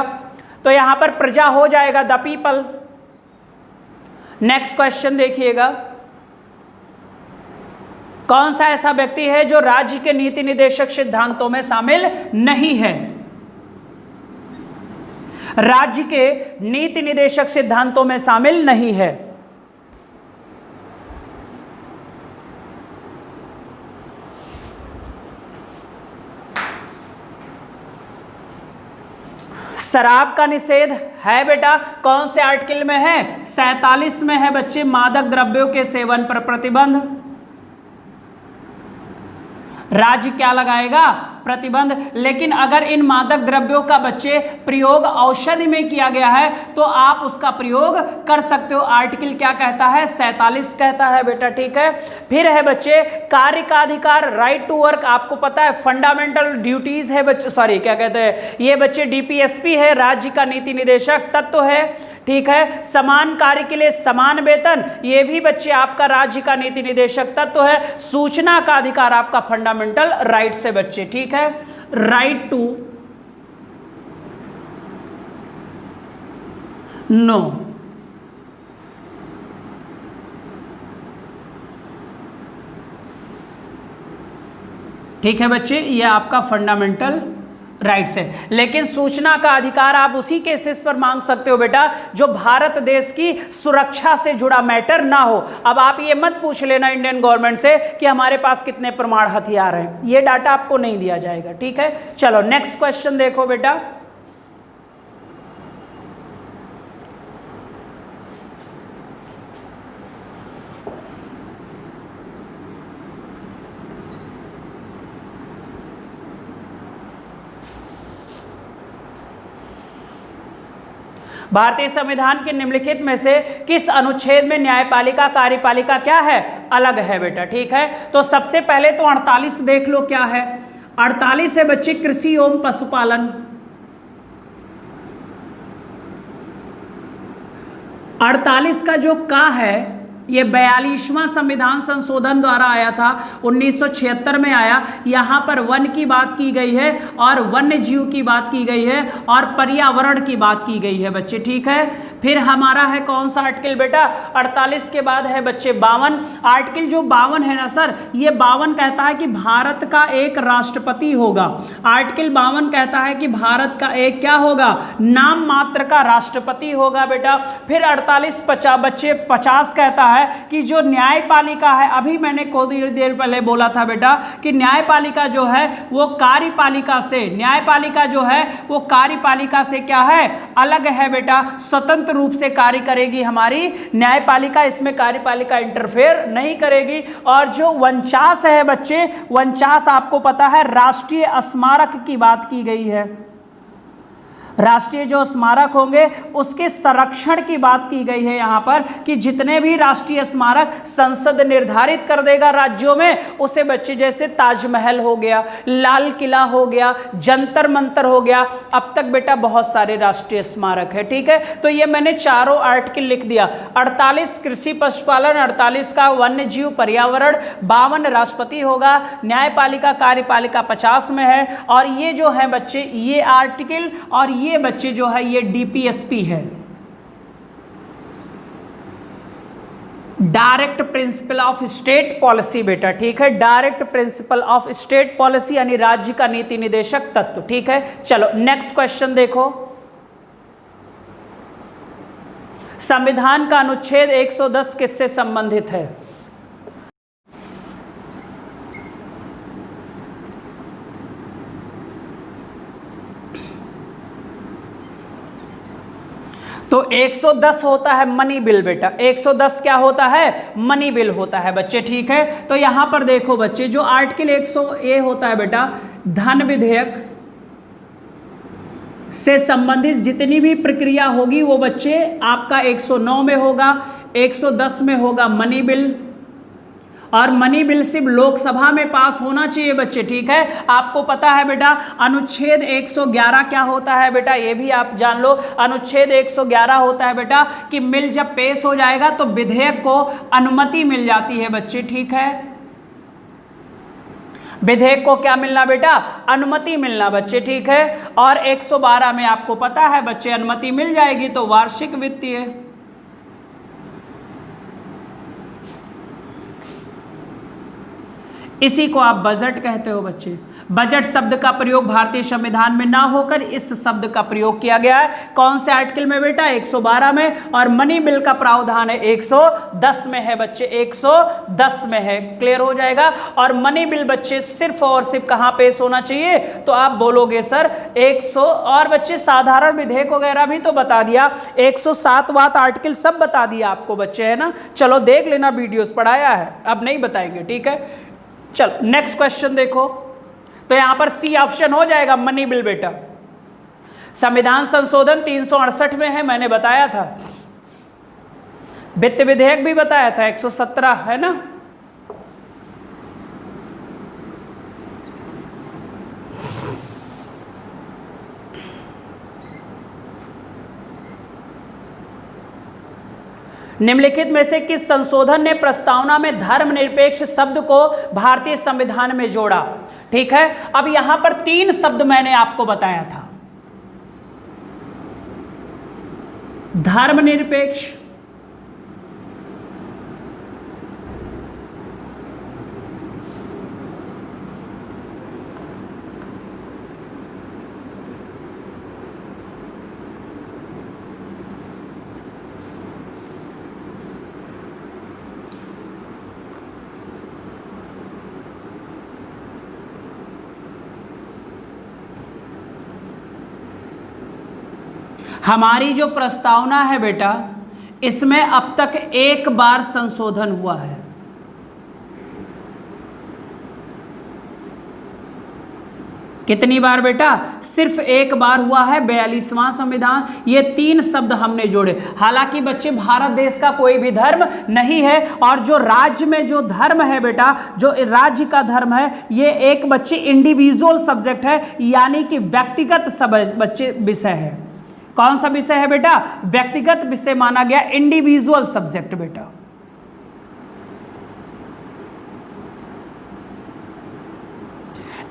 तो यहां पर प्रजा हो जाएगा द पीपल। नेक्स्ट क्वेश्चन देखिएगा, कौन सा ऐसा व्यक्ति है जो राज्य के नीति निदेशक सिद्धांतों में शामिल नहीं है? राज्य के नीति निदेशक सिद्धांतों में शामिल नहीं है। शराब का निषेध है बेटा। कौन से आर्टिकल में है? 47 में है बच्चे। मादक द्रव्यों के सेवन पर प्रतिबंध। राज्य क्या लगाएगा? प्रतिबंध। लेकिन अगर इन मादक द्रव्यों का बच्चे प्रयोग औषधि में किया गया है तो आप उसका प्रयोग कर सकते हो। आर्टिकल क्या कहता है? 47 कहता है बेटा, ठीक है। फिर है बच्चे कार्य का अधिकार, राइट टू वर्क। आपको पता है फंडामेंटल ड्यूटीज है बच्चे, सॉरी क्या कहते हैं ये बच्चे, डीपीएसपी है, राज्य का नीति निदेशक तत्व है, ठीक है। समान कार्य के लिए समान वेतन, ये भी बच्चे आपका राज्य का नीति निदेशक तत्व है। सूचना का अधिकार आपका फंडामेंटल राइट से बच्चे, ठीक है। राइट टू नो, ठीक है बच्चे, ये आपका फंडामेंटल राइट्स है। लेकिन सूचना का अधिकार आप उसी केसेस पर मांग सकते हो बेटा जो भारत देश की सुरक्षा से जुड़ा मैटर ना हो। अब आप ये मत पूछ लेना इंडियन गवर्नमेंट से कि हमारे पास कितने परमाणु हथियार हैं, ये डाटा आपको नहीं दिया जाएगा, ठीक है। चलो नेक्स्ट क्वेश्चन देखो बेटा। भारतीय संविधान के निम्नलिखित में से किस अनुच्छेद में न्यायपालिका कार्यपालिका क्या है? अलग है बेटा, ठीक है। तो सबसे पहले तो 48 देख लो क्या है। 48 है बच्चे कृषि एवं पशुपालन। 48 का जो का है ये 42वां संविधान संशोधन द्वारा आया था, 1976 में आया। यहाँ पर वन की बात की गई है और वन्य जीव की बात की गई है और पर्यावरण की बात की गई है बच्चे, ठीक है। फिर हमारा है कौन सा आर्टिकल बेटा? 48 के बाद है बच्चे 52। आर्टिकल जो 52 है ना सर, ये 52 कहता है कि भारत का एक राष्ट्रपति होगा। आर्टिकल 52 कहता है कि भारत का एक क्या होगा? नाम मात्र का राष्ट्रपति होगा बेटा। फिर 48 बच्चे 50 कहता है कि जो न्यायपालिका है, अभी मैंने कुछ देर पहले बोला था बेटा कि न्यायपालिका जो है वो कार्यपालिका से, न्यायपालिका जो है वो कार्यपालिका से क्या है? अलग है बेटा, स्वतंत्र रूप से कार्य करेगी हमारी न्यायपालिका, इसमें कार्यपालिका इंटरफेयर नहीं करेगी। और जो 49 है बच्चे, 49 आपको पता है राष्ट्रीय स्मारक की बात की गई है। राष्ट्रीय जो स्मारक होंगे उसके संरक्षण की बात की गई है यहाँ पर कि जितने भी राष्ट्रीय स्मारक संसद निर्धारित कर देगा राज्यों में, उसे बच्चे जैसे ताजमहल हो गया, लाल किला हो गया, जंतर मंतर हो गया, अब तक बेटा बहुत सारे राष्ट्रीय स्मारक है, ठीक है। तो ये मैंने चारों आर्टिकल लिख दिया। 48 कृषि पशुपालन, 48 का वन्य जीव पर्यावरण, 52 राष्ट्रपति होगा, न्यायपालिका कार्यपालिका 50 में है, और ये जो है बच्चे ये आर्टिकल और ये बच्चे जो है ये डीपीएसपी है, direct principle of state policy बेटा, ठीक है। Direct principle of state policy यानी राज्य का नीति निदेशक तत्व, ठीक है। चलो नेक्स्ट क्वेश्चन देखो। संविधान का अनुच्छेद 110 किससे संबंधित है? तो 110 होता है मनी बिल बेटा। 110 क्या होता है? मनी बिल होता है बच्चे, ठीक है। तो यहां पर देखो बच्चे जो आर्टिकल 100 ए होता है बेटा, धन विधेयक, से संबंधित जितनी भी प्रक्रिया होगी वो बच्चे आपका 109 में होगा, 110 में होगा मनी बिल, और मनी बिल सिर्फ लोकसभा में पास होना चाहिए बच्चे, ठीक है। आपको पता है बेटा अनुच्छेद 111 क्या होता है बेटा, ये भी आप जान लो। अनुच्छेद 111 होता है बेटा कि बिल जब पेश हो जाएगा तो विधेयक को अनुमति मिल जाती है बच्चे, ठीक है। विधेयक को क्या मिलना बेटा, अनुमति मिलना बच्चे, ठीक है। और 112 में आपको पता है बच्चे अनुमति मिल जाएगी तो वार्षिक वित्तीय, इसी को आप बजट कहते हो बच्चे। बजट शब्द का प्रयोग भारतीय संविधान में ना होकर इस शब्द का प्रयोग किया गया है। कौन से आर्टिकल में बेटा, 112 में, और मनी बिल का प्रावधान है 110 में है बच्चे, 110 में है। क्लियर हो जाएगा। और मनी बिल बच्चे सिर्फ और सिर्फ कहां पेश होना चाहिए, तो आप बोलोगे सर 100, और बच्चे साधारण विधेयक वगैरह भी तो बता दिया, 107 वात आर्टिकल सब बता दिया आपको बच्चे, है ना। चलो देख लेना, वीडियोस पढ़ाया है, अब नहीं बताएंगे, ठीक है। चलो नेक्स्ट क्वेश्चन देखो, तो यहां पर सी ऑप्शन हो जाएगा मनी बिल बेटा। संविधान संशोधन 368 में है, मैंने बताया था। वित्त विधेयक भी बताया था 117, है ना। निम्नलिखित में से किस संशोधन ने प्रस्तावना में धर्मनिरपेक्ष शब्द को भारतीय संविधान में जोड़ा, ठीक है। अब यहां पर 3 शब्द मैंने आपको बताया था, धर्मनिरपेक्ष, हमारी जो प्रस्तावना है बेटा इसमें अब तक एक बार संशोधन हुआ है। कितनी बार बेटा, सिर्फ एक बार हुआ है, 42वां संविधान। ये 3 शब्द हमने जोड़े। हालांकि बच्चे भारत देश का कोई भी धर्म नहीं है, और जो राज्य में जो धर्म है बेटा, जो राज्य का धर्म है, ये एक बच्चे इंडिविजुअल सब्जेक्ट है, यानी कि व्यक्तिगत बच्चे विषय है। कौन सा विषय है बेटा, व्यक्तिगत विषय माना गया, इंडिविजुअल सब्जेक्ट बेटा।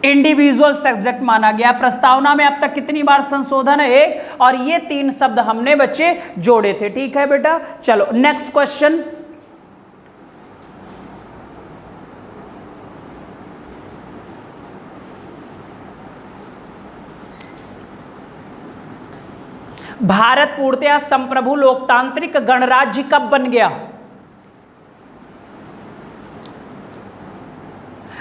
इंडिविजुअल सब्जेक्ट माना गया। प्रस्तावना में अब तक कितनी बार संशोधन है, 1, और ये 3 शब्द हमने बच्चे जोड़े थे, ठीक है बेटा। चलो नेक्स्ट क्वेश्चन, भारत पूर्णतया संप्रभु लोकतांत्रिक गणराज्य कब बन गया?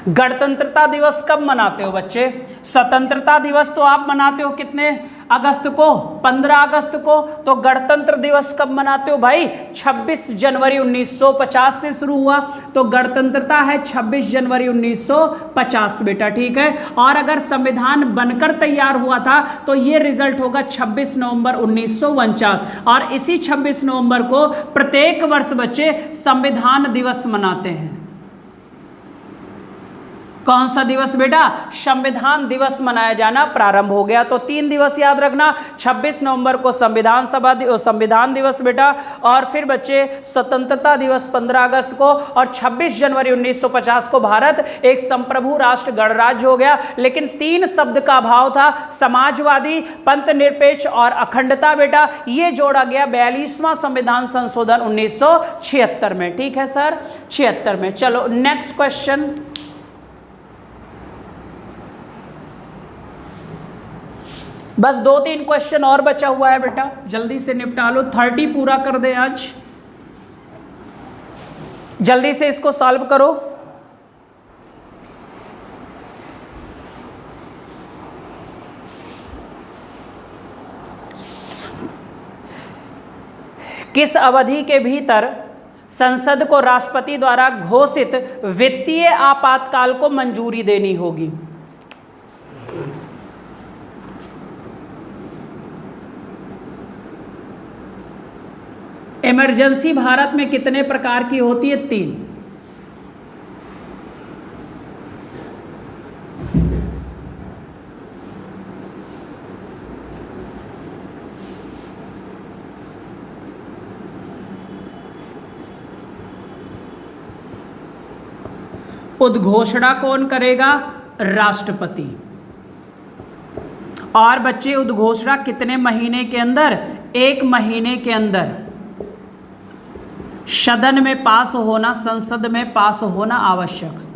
गणतंत्रता दिवस कब मनाते हो बच्चे? स्वतंत्रता दिवस तो आप मनाते हो कितने अगस्त को? 15 अगस्त को। तो गणतंत्र दिवस कब मनाते हो भाई? 26 जनवरी 1950 से शुरू हुआ, तो गणतंत्रता है 26 जनवरी 1950 बेटा, ठीक है। और अगर संविधान बनकर तैयार हुआ था तो ये रिजल्ट होगा 26 नवंबर 1949, और इसी 26 नवंबर को प्रत्येक वर्ष बच्चे संविधान दिवस मनाते हैं। कौन सा दिवस बेटा? संविधान दिवस मनाया जाना प्रारंभ हो गया। तो 3 दिवस याद रखना, 26 नवंबर को संविधान दिवस बेटा, और फिर बच्चे स्वतंत्रता दिवस 15 अगस्त को, और 26 जनवरी 1950 को भारत एक संप्रभु राष्ट्र गणराज्य हो गया। लेकिन 3 शब्द का अभाव था, समाजवादी, पंथ निरपेक्ष और अखंडता बेटा, ये जोड़ा गया 42वां संविधान संशोधन 1976 में, ठीक है सर, 76 में। चलो नेक्स्ट क्वेश्चन, बस 2-3 क्वेश्चन और बचा हुआ है बेटा, जल्दी से निपटा लो, 30 पूरा कर दे आज, जल्दी से इसको सॉल्व करो। किस अवधि के भीतर संसद को राष्ट्रपति द्वारा घोषित वित्तीय आपातकाल को मंजूरी देनी होगी? इमरजेंसी भारत में कितने प्रकार की होती है? 3। उद्घोषणा कौन करेगा? राष्ट्रपति। और बच्चे उद्घोषणा कितने महीने के अंदर? 1 महीने के अंदर सदन में पास होना, संसद में पास होना आवश्यक।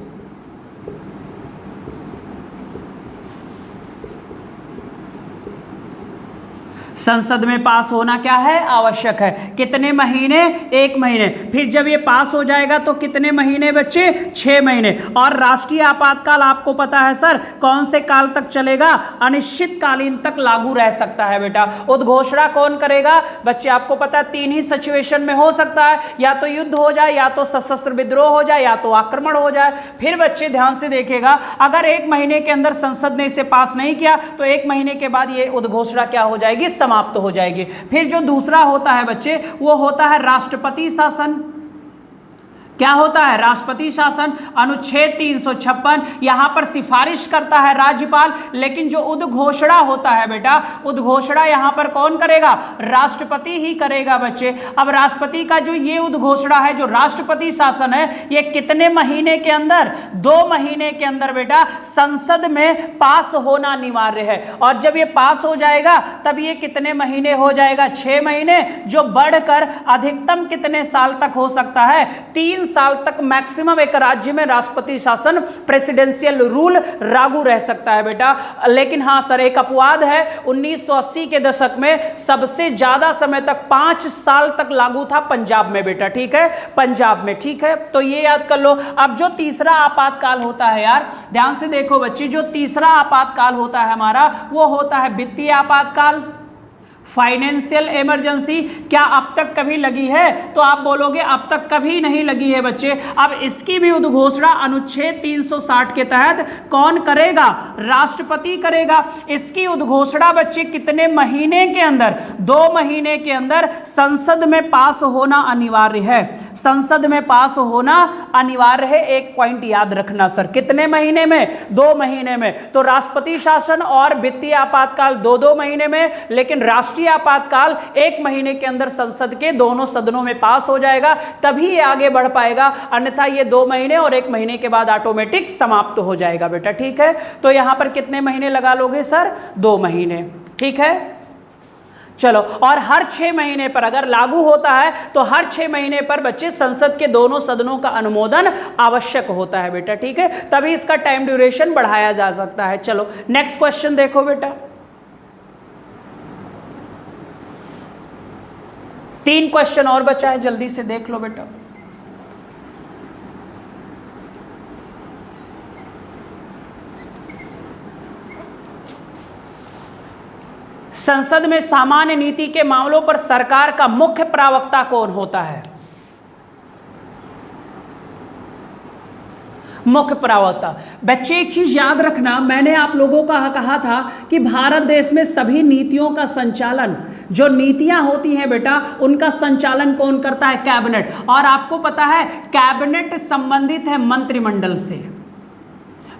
संसद में पास होना क्या है? आवश्यक है। कितने महीने? 1 महीने। फिर जब ये पास हो जाएगा तो कितने महीने बच्चे? 6 महीने। और राष्ट्रीय आपातकाल आपको पता है सर कौन से काल तक चलेगा? अनिश्चितकालीन तक लागू रह सकता है बेटा। उद्घोषणा कौन करेगा? बच्चे आपको पता है 3 ही सिचुएशन में हो सकता है, या तो युद्ध हो जाए, या तो सशस्त्र विद्रोह हो जाए, या तो आक्रमण हो जाए। फिर बच्चे ध्यान से देखिएगा, अगर 1 महीने के अंदर संसद ने इसे पास नहीं किया तो 1 महीने के बाद ये उद्घोषणा क्या हो जाएगी? समाप्त हो जाएगी। फिर जो दूसरा होता है बच्चे वो होता है राष्ट्रपति शासन। क्या होता है? राष्ट्रपति शासन। अनुच्छेद 356 यहां पर सिफारिश करता है राज्यपाल, लेकिन जो उद्घोषणा होता है बेटा, उद्घोषणा यहां पर कौन करेगा? राष्ट्रपति ही करेगा बच्चे। अब राष्ट्रपति का जो ये उद्घोषणा है, जो राष्ट्रपति शासन है, ये कितने महीने के अंदर? 2 महीने के अंदर बेटा संसद में पास होना अनिवार्य है। और जब ये पास हो जाएगा तब ये कितने महीने हो जाएगा? 6 महीने, जो बढ़कर अधिकतम कितने साल तक हो सकता है? 3 साल तक मैक्सिमम एक राज्य में राष्ट्रपति शासन, प्रेसिडेंशियल रूल लागू रह सकता है बेटा। लेकिन हां सर, एक अपवाद है, 1980 के दशक में सबसे ज्यादा समय तक 5 साल तक लागू था पंजाब में बेटा। ठीक है, पंजाब में। ठीक है, तो ये याद कर लो। अब जो तीसरा आपातकाल होता है यार, ध्यान से देखो बच्चे, जो तीसरा आपातकाल होता है हमारा वो होता है वित्तीय आपातकाल, फाइनेंशियल इमरजेंसी। क्या अब तक कभी लगी है? तो आप बोलोगे अब तक कभी नहीं लगी है बच्चे। अब इसकी भी उद्घोषणा अनुच्छेद 360 के तहत कौन करेगा? राष्ट्रपति करेगा। इसकी उद्घोषणा बच्चे कितने महीने के अंदर? 2 महीने के अंदर संसद में पास होना अनिवार्य है। संसद में पास होना अनिवार्य है। एक पॉइंट याद रखना सर, कितने महीने में? 2 महीने में। तो राष्ट्रपति शासन और वित्तीय आपातकाल 2-2 महीने में, लेकिन राष्ट्रीय आपातकाल 1 महीने के अंदर संसद के दोनों सदनों में पास हो जाएगा, तभी ये आगे बढ़ पाएगा। अन्यथा ये 2 महीने और 1 महीने के बाद ऑटोमेटिक समाप्त हो जाएगा बेटा। ठीक है, तो यहां पर कितने महीने लगा लोगे सर? 2 महीने। ठीक है, चलो। और हर 6 महीने पर अगर लागू होता है तो हर 6 महीने पर बच्चे संसद के दोनों सदनों का अनुमोदन आवश्यक होता है बेटा। ठीक है, तभी इसका टाइम ड्यूरेशन बढ़ाया जा सकता है। चलो नेक्स्ट क्वेश्चन देखो बेटा। 3 क्वेश्चन और बचा है, जल्दी से देख लो बेटा। संसद में सामान्य नीति के मामलों पर सरकार का मुख्य प्रवक्ता कौन होता है? मुख्य प्रवक्ता। बच्चे एक चीज याद रखना, मैंने आप लोगों का कहा था कि भारत देश में सभी नीतियों का संचालन, जो नीतियां होती हैं बेटा, उनका संचालन कौन करता है? कैबिनेट। और आपको पता है कैबिनेट संबंधित है मंत्रिमंडल से।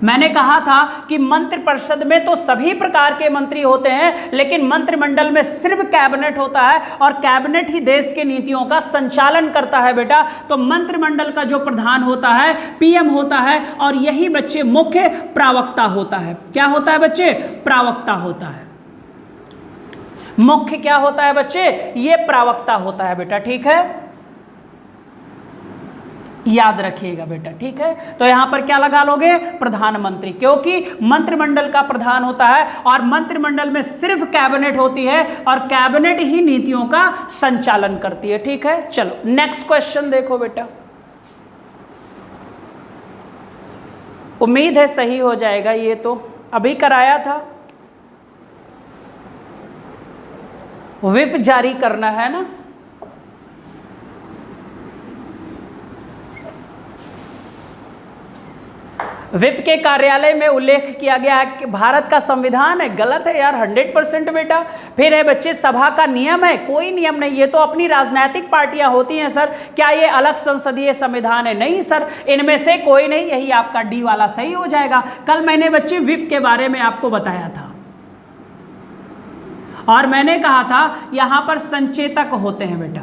मैंने कहा था कि मंत्रिपरिषद में तो सभी प्रकार के मंत्री होते हैं, लेकिन मंत्रिमंडल में सिर्फ कैबिनेट होता है और कैबिनेट ही देश की नीतियों का संचालन करता है बेटा। तो मंत्रिमंडल का जो प्रधान होता है पीएम होता है, और यही बच्चे मुख्य प्रवक्ता होता है। क्या होता है बच्चे? प्रवक्ता होता है। मुख्य क्या होता है बच्चे? ये प्रवक्ता होता है बेटा। ठीक है, याद रखिएगा बेटा। ठीक है, तो यहां पर क्या लगा लोगे? प्रधानमंत्री, क्योंकि मंत्रिमंडल का प्रधान होता है और मंत्रिमंडल में सिर्फ कैबिनेट होती है और कैबिनेट ही नीतियों का संचालन करती है। ठीक है, चलो नेक्स्ट क्वेश्चन देखो बेटा। उम्मीद है सही हो जाएगा, ये तो अभी कराया था। व्हिप जारी करना है ना। विप के कार्यालय में उल्लेख किया गया है कि भारत का संविधान है, गलत है यार 100% बेटा। फिर है बच्चे सभा का नियम है, कोई नियम नहीं, ये तो अपनी राजनीतिक पार्टियां होती हैं सर, क्या ये अलग संसदीय संविधान है? नहीं सर, इनमें से कोई नहीं, यही आपका डी वाला सही हो जाएगा। कल मैंने बच्चे विप के बारे में आपको बताया था और मैंने कहा था यहां पर संचेतक होते हैं बेटा,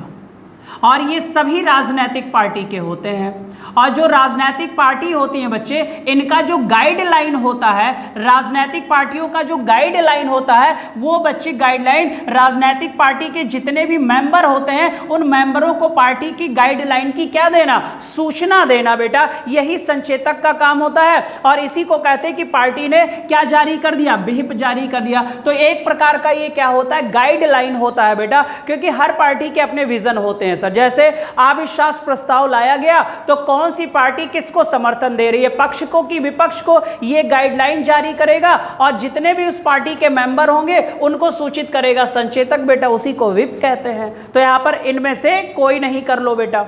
और ये सभी राजनीतिक पार्टी के होते हैं। और जो राजनीतिक पार्टी होती हैं बच्चे, इनका जो गाइडलाइन होता है, राजनीतिक पार्टियों का जो गाइडलाइन होता है, वो बच्चे गाइडलाइन राजनीतिक पार्टी के जितने भी मेंबर होते हैं, उन मेंबरों को पार्टी की गाइडलाइन की क्या देना? सूचना देना बेटा। यही संचेतक का काम होता है और इसी को कहते हैं कि पार्टी ने क्या जारी कर दिया? व्हिप जारी कर दिया। तो एक प्रकार का ये क्या होता है? गाइडलाइन होता है बेटा, क्योंकि हर पार्टी के अपने विजन होते हैं सर। जैसे अविश्वास प्रस्ताव लाया गया तो कौन सी पार्टी किसको समर्थन दे रही है, पक्ष को कि विपक्ष को, ये गाइडलाइन जारी करेगा और जितने भी उस पार्टी के मेंबर होंगे उनको सूचित करेगा संचेतक बेटा, उसी को व्हिप कहते हैं। तो यहां पर इनमें से कोई नहीं कर लो बेटा,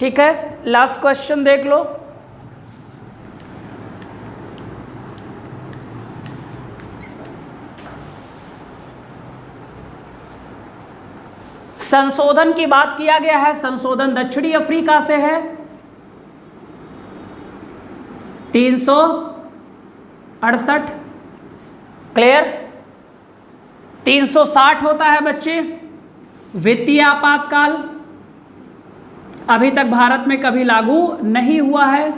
ठीक है। लास्ट क्वेश्चन देख लो। संशोधन की बात किया गया है, संशोधन दक्षिणी अफ्रीका से है 368, क्लियर। 360 होता है बच्चे वित्तीय आपातकाल, अभी तक भारत में कभी लागू नहीं हुआ है।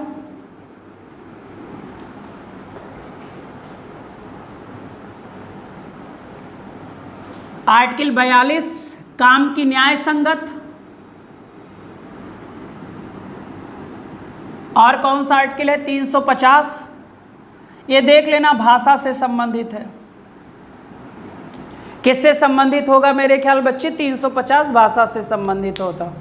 आर्टिकल 42 काम की न्याय संगत, और कौन सा आर्टिकल है? 350, ये देख लेना, भाषा से संबंधित है। किससे संबंधित होगा मेरे ख्याल बच्चे? 350 भाषा से संबंधित होता,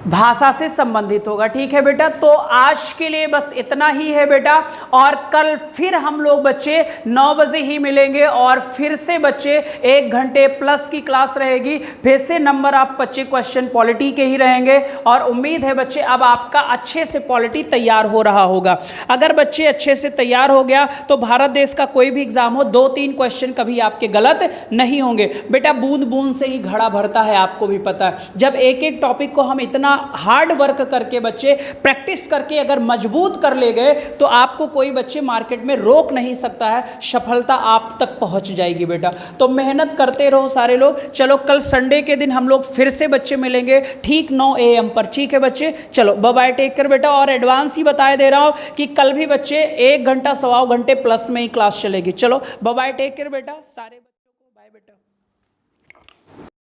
भाषा से संबंधित होगा, ठीक है बेटा। तो आज के लिए बस इतना ही है बेटा, और कल फिर हम लोग बच्चे 9 बजे ही मिलेंगे और फिर से बच्चे 1 घंटे प्लस की क्लास रहेगी। फिर से नंबर आप बच्चे क्वेश्चन पॉलिटी के ही रहेंगे और उम्मीद है बच्चे अब आपका अच्छे से पॉलिटी तैयार हो रहा होगा। अगर बच्चे अच्छे से तैयार हो गया तो भारत देश का कोई भी एग्जाम हो, 2-3 क्वेश्चन कभी आपके गलत नहीं होंगे बेटा। बूंद बूंद से ही घड़ा भरता है, आपको भी पता है। जब एक एक टॉपिक को हम इतना हार्ड वर्क करके बच्चे प्रैक्टिस करके अगर मजबूत कर ले गए तो आपको कोई बच्चे मार्केट में रोक नहीं सकता है, सफलता आप तक पहुंच जाएगी बेटा। तो मेहनत करते रहो सारे लोग। चलो कल संडे के दिन हम लोग फिर से बच्चे मिलेंगे ठीक 9 AM पर, ठीक है बच्चे। चलो बाय बाय, टेक केयर बेटा। और एडवांस ही बता दे रहा हूं कि कल भी बच्चे 1 घंटा 1.25 घंटे प्लस में ही क्लास चलेगी। चलो बाय बाय, टेक केयर बेटा सारे बच्चों को, बाय बेटा।